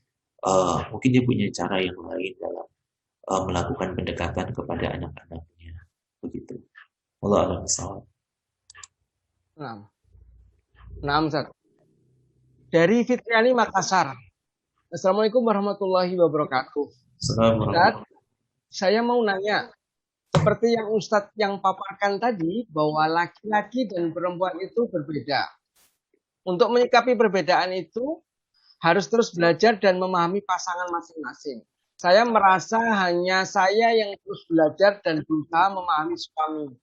mungkin dia punya cara yang lain dalam melakukan pendekatan kepada anak-anaknya. Begitu. Allah a'lam bishawab. Nah, Ustaz. Dari Fitriani Makassar. Assalamualaikum warahmatullahi wabarakatuh. Ustaz, saya mau nanya, seperti yang Ustadz yang paparkan tadi, bahwa laki-laki dan perempuan itu berbeda. Untuk menyikapi perbedaan itu, harus terus belajar dan memahami pasangan masing-masing. Saya merasa hanya saya yang terus belajar dan berusaha memahami suami.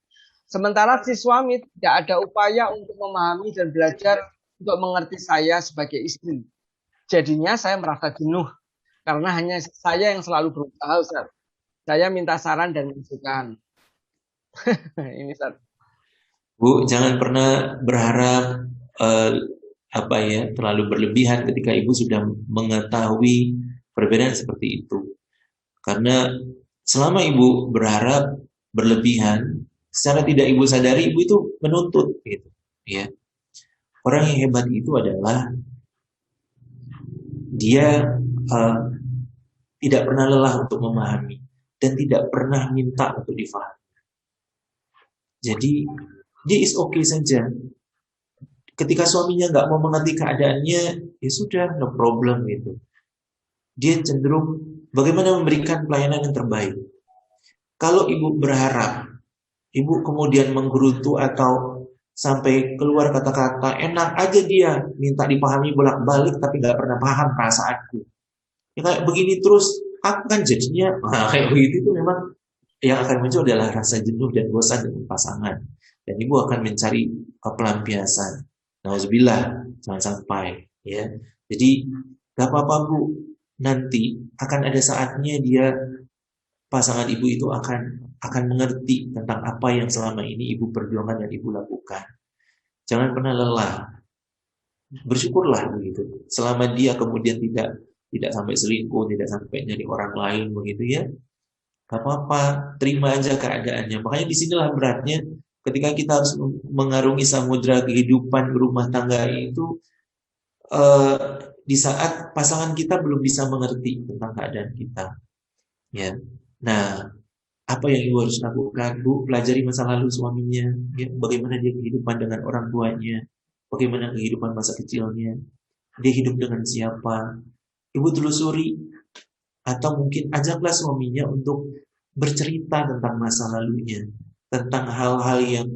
Sementara si suami tidak ada upaya untuk memahami dan belajar untuk mengerti saya sebagai istri. Jadinya saya merasa jenuh, karena hanya saya yang selalu berusaha, Ustaz. Saya minta saran dan masukan. Ini Ustaz. Bu, jangan pernah berharap terlalu berlebihan ketika ibu sudah mengetahui perbedaan seperti itu. Karena selama ibu berharap berlebihan, secara tidak ibu sadari ibu itu menuntut, gitu, ya. Orang yang hebat itu adalah dia tidak pernah lelah untuk memahami dan tidak pernah minta untuk difahami. Jadi dia is okay saja. Ketika suaminya nggak mau mengerti keadaannya, ya sudah, no problem gitu. Dia cenderung bagaimana memberikan pelayanan yang terbaik. Kalau ibu berharap, ibu kemudian menggerutu atau sampai keluar kata-kata enak aja dia minta dipahami bolak-balik tapi nggak pernah paham perasaanku. Ya kayak begini terus, aku kan jadinya kayak begitu itu memang yang akan muncul adalah rasa jenuh dan bosan dengan pasangan. Dan ibu akan mencari pelampiasan. Nauzubillah, jangan sampai, ya. Jadi gak apa-apa Bu, nanti akan ada saatnya dia pasangan ibu itu akan mengerti tentang apa yang selama ini ibu perjuangkan dan ibu lakukan. Jangan pernah lelah. Bersyukurlah begitu. Selama dia kemudian tidak sampai selingkuh, tidak sampai nyari orang lain begitu, ya. Gak apa-apa, terima aja keadaannya. Makanya disinilah beratnya ketika kita harus mengarungi samudra kehidupan rumah tangga itu di saat pasangan kita belum bisa mengerti tentang keadaan kita, ya. Nah, apa yang ibu harus lakukan? Bu, pelajari masa lalu suaminya, ya, bagaimana dia kehidupan dengan orang tuanya, bagaimana kehidupan masa kecilnya, dia hidup dengan siapa. Ibu telusuri, atau mungkin ajaklah suaminya untuk bercerita tentang masa lalunya, tentang hal-hal yang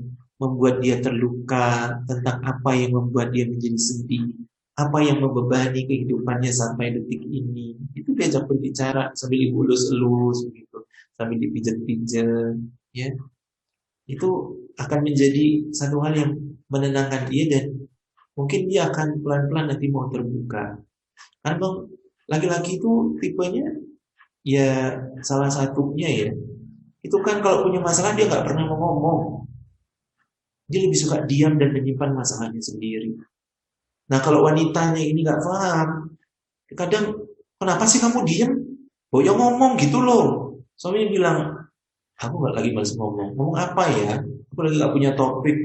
membuat dia terluka, tentang apa yang membuat dia menjadi sedih, apa yang membebani kehidupannya sampai detik ini. Itu diajak berbicara sambil ibu elus-elus begitu, sambil dipijat-pijat, ya. Itu akan menjadi satu hal yang menenangkan dia dan mungkin dia akan pelan-pelan nanti mau terbuka. Karena laki-laki itu tipenya ya salah satunya ya, itu kan kalau punya masalah dia nggak pernah mau ngomong. Dia lebih suka diam dan menyimpan masalahnya sendiri. Nah kalau wanitanya ini nggak paham, kadang kenapa sih kamu diam? Oh ya ngomong gitu loh. Suaminya bilang, aku nggak lagi malas ngomong apa ya? Aku lagi nggak punya topik.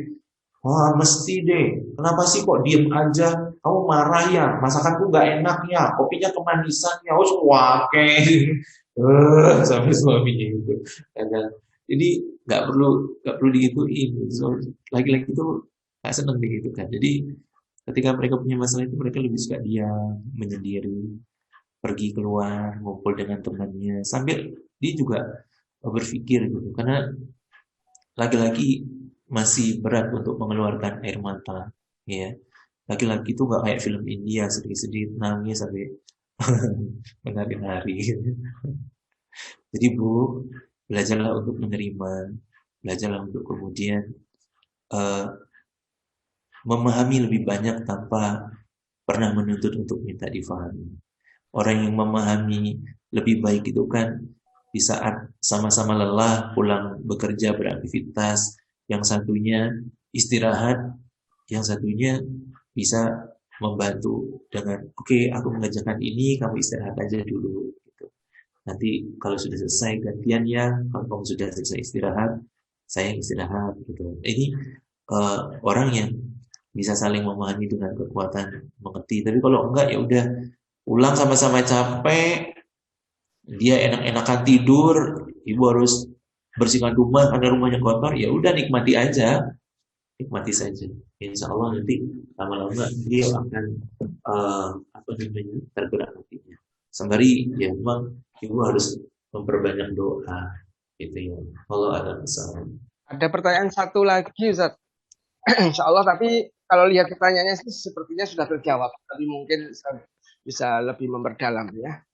Wah mesti deh. Kenapa sih kok diem aja? Kamu marah ya? Masakanku nggak enak ya? Kopinya kemanisan ya? Oh suwake. Sampai suaminya gitu. Jadi nggak perlu digituin. So, laki-laki itu nggak seneng begitu kan. Jadi ketika mereka punya masalah itu mereka lebih suka diam, menyendiri, pergi keluar, ngumpul dengan temannya, sambil dia juga berpikir gitu. Karena laki-laki masih berat untuk mengeluarkan air mata, ya. Laki-laki itu nggak kayak film India sedih-sedih nangis sampai menari-nari. Jadi Bu, belajarlah untuk menerima, belajarlah untuk kemudian memahami lebih banyak tanpa pernah menuntut untuk minta difahami. Orang yang memahami lebih baik itu kan di saat sama-sama lelah pulang bekerja beraktivitas, yang satunya istirahat, yang satunya bisa membantu dengan oke, aku mengerjakan ini, kamu istirahat aja dulu gitu. Nanti kalau sudah selesai gantian ya, kalau kamu sudah selesai istirahat, saya istirahat gitu. Ini orang yang bisa saling memahami dengan kekuatan mengerti. Tapi kalau enggak ya udah pulang sama-sama capek, dia enak-enakan tidur, ibu harus bersihkan rumah karena rumahnya kotor, ya udah nikmati aja, nikmati saja. Insya Allah nanti lama-lama dia akan apa namanya tergerak hatinya. Sembari ya memang ibu harus memperbanyak doa, gitu ya. Allah ada kesalahan. Ada pertanyaan satu lagi, Ustaz. Insya Allah, tapi kalau lihat pertanyaannya sih sepertinya sudah terjawab. Tapi mungkin bisa lebih memperdalam ya.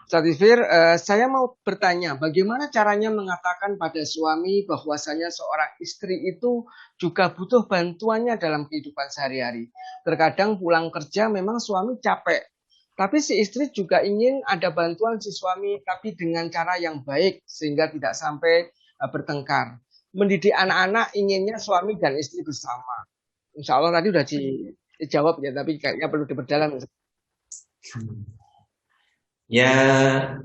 Ustaz Ifir, saya mau bertanya, bagaimana caranya mengatakan pada suami bahwasanya seorang istri itu juga butuh bantuannya dalam kehidupan sehari-hari. Terkadang pulang kerja memang suami capek, tapi si istri juga ingin ada bantuan si suami, tapi dengan cara yang baik sehingga tidak sampai bertengkar. Mendidik anak-anak inginnya suami dan istri bersama. Insya Allah tadi udah dijawab ya, tapi kayaknya perlu diperdalam. Ya,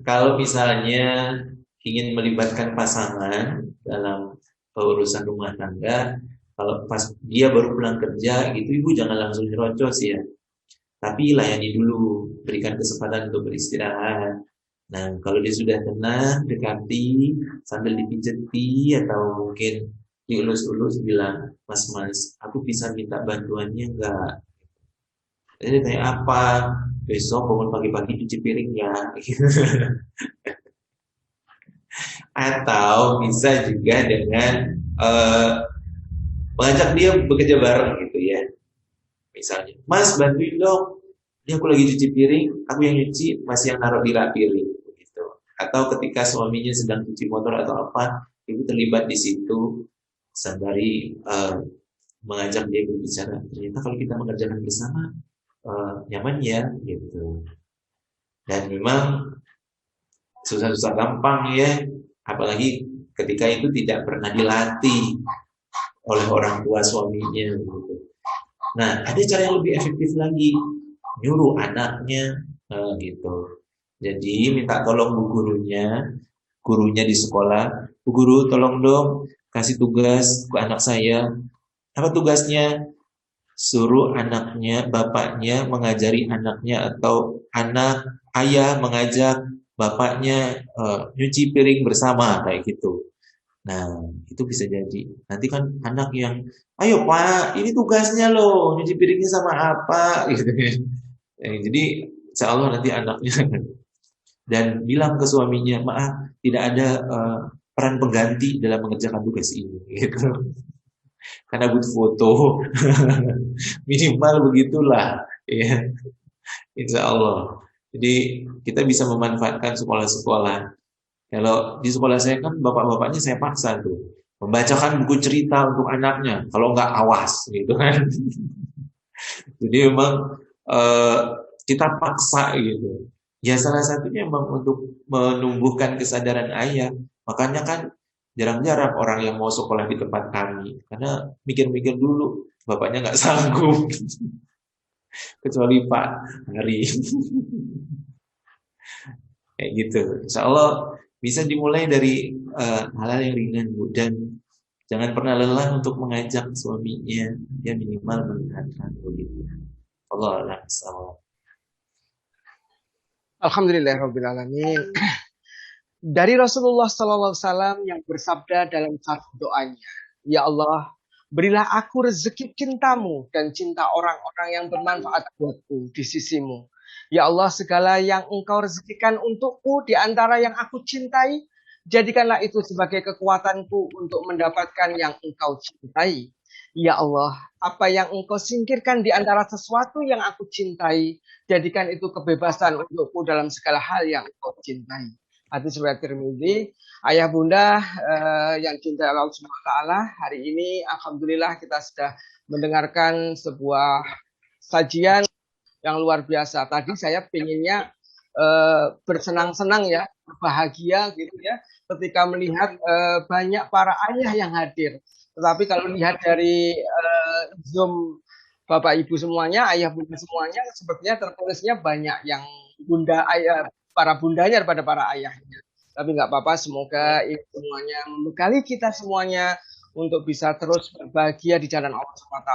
kalau misalnya ingin melibatkan pasangan dalam urusan rumah tangga, kalau pas dia baru pulang kerja gitu, ibu jangan langsung nyerocos ya. Tapi layani dulu, berikan kesempatan untuk beristirahat. Nah, kalau dia sudah tenang, dekati sambil dipijeti atau mungkin dielus-elus bilang, Mas, aku bisa minta bantuannya enggak? Jadi tanya apa? Besok bangun pagi-pagi cuci piring ya. Atau bisa juga dengan mengajak dia bekerja bareng gitu ya. Misalnya, Mas bantuin dong. Ini aku lagi cuci piring, aku yang nyuci, Mas yang naruh di rak piring gitu. Atau ketika suaminya sedang cuci motor atau apa, ibu terlibat di situ sembari mengajak dia berbicara. Ternyata kalau kita mengerjakan bersama nyaman ya gitu. Dan memang susah-susah gampang ya, apalagi ketika itu tidak pernah dilatih oleh orang tua suaminya gitu. Nah, ada cara yang lebih efektif lagi, nyuruh anaknya gitu. Jadi minta tolong bu gurunya di sekolah, bu guru tolong dong kasih tugas ke anak saya. Apa tugasnya? Suruh anaknya, bapaknya mengajari anaknya atau ayah mengajak bapaknya nyuci piring bersama kayak gitu. Nah, itu bisa jadi. Nanti kan anak yang, ayo Pak, ini tugasnya loh, nyuci piringnya sama apa, gitu. Jadi, insya Allah nanti anaknya dan bilang ke suaminya, maaf, tidak ada peran pengganti dalam mengerjakan tugas ini, gitu. Karena butuh foto, minimal begitulah, ya, insya Allah. Jadi kita bisa memanfaatkan sekolah-sekolah. Kalau di sekolah saya kan bapak-bapaknya saya paksa tuh membacakan buku cerita untuk anaknya. Kalau nggak awas, gitu kan. Jadi memang kita paksa gitu. Ya salah satunya memang untuk menumbuhkan kesadaran ayah. Makanya kan jarang-jarang orang yang mau sekolah di tempat kami, karena mikir-mikir dulu, bapaknya nggak sanggup, kecuali Pak Hari, kayak gitu. Insya Allah bisa dimulai dari hal-hal yang ringan Bu, dan jangan pernah lelah untuk mengajak suaminya, ya minimal mengingatkan begitu. Allah SWT. Alhamdulillahirrahmanirrahim. Dari Rasulullah SAW yang bersabda dalam satu doanya, Ya Allah, berilah aku rezeki cintamu dan cinta orang-orang yang bermanfaat buatku di sisimu. Ya Allah, segala yang engkau rezekikan untukku di antara yang aku cintai, jadikanlah itu sebagai kekuatanku untuk mendapatkan yang engkau cintai. Ya Allah, apa yang engkau singkirkan di antara sesuatu yang aku cintai, jadikan itu kebebasan untukku dalam segala hal yang engkau cintai. Hadis riwayat Tirmidzi. Ayah bunda yang cinta Allah Subhanahu wa taala, hari ini alhamdulillah kita sudah mendengarkan sebuah sajian yang luar biasa. Tadi saya pinginnya bersenang-senang ya, berbahagia gitu ya, ketika melihat banyak para ayah yang hadir. Tetapi kalau lihat dari Zoom Bapak Ibu semuanya, ayah bunda semuanya, sepertinya tertulisnya banyak yang bunda ayah, para bundanya daripada para ayahnya. Tapi nggak apa-apa, semoga ini semuanya membekali kita semuanya untuk bisa terus berbahagia di jalan Allah SWT.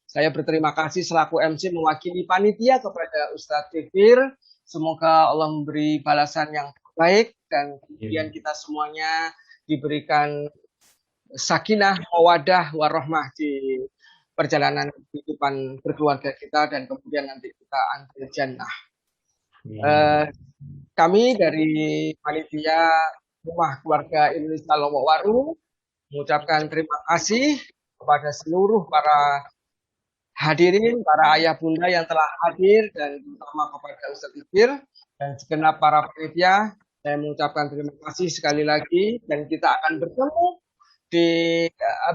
Saya berterima kasih selaku MC mewakili panitia kepada Ustadz Ifir. Semoga Allah memberi balasan yang baik dan kemudian kita semuanya diberikan sakinah, mawadah, warahmah di perjalanan kehidupan berkeluarga kita dan kemudian nanti kita antar jannah. Kami dari panitia Rumah Keluarga Indonesia Lombok Waru mengucapkan terima kasih kepada seluruh para hadirin, para ayah bunda yang telah hadir dan terutama kepada Ustadz Ibir dan segenap para panitia. Saya mengucapkan terima kasih sekali lagi dan kita akan bertemu di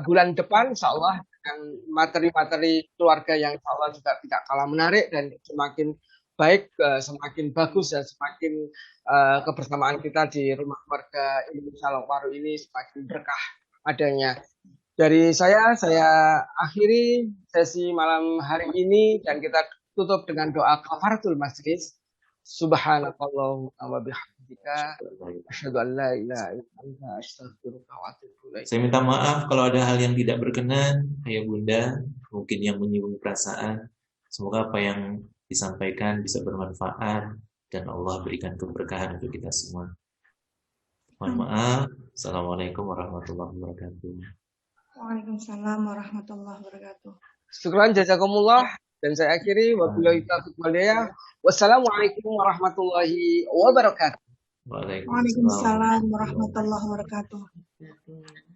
bulan depan insya Allah dengan materi-materi keluarga yang insya Allah juga tidak kalah menarik dan semakin baik, semakin bagus dan semakin kebersamaan kita di Rumah Keluarga Indonesia Lombok Waru ini semakin berkah adanya. Dari saya akhiri sesi malam hari ini dan kita tutup dengan doa kafaratul majlis. Subhanakallahumma wa bihamdika asyhadu an la ilaha illa anta astaghfiruka wa atubu ilaik. Saya minta maaf kalau ada hal yang tidak berkenan, ayah bunda, mungkin yang menyinggung perasaan. Semoga apa yang disampaikan bisa bermanfaat dan Allah berikan keberkahan untuk kita semua. Mohon maaf. Assalamualaikum warahmatullahi wabarakatuh. Waalaikumsalam warahmatullahi wabarakatuh. Syukran jazakumullah dan saya akhiri wabillahi taufiq wal hidayah. Wassalamualaikum warahmatullahi wabarakatuh. Waalaikumsalam warahmatullahi wabarakatuh.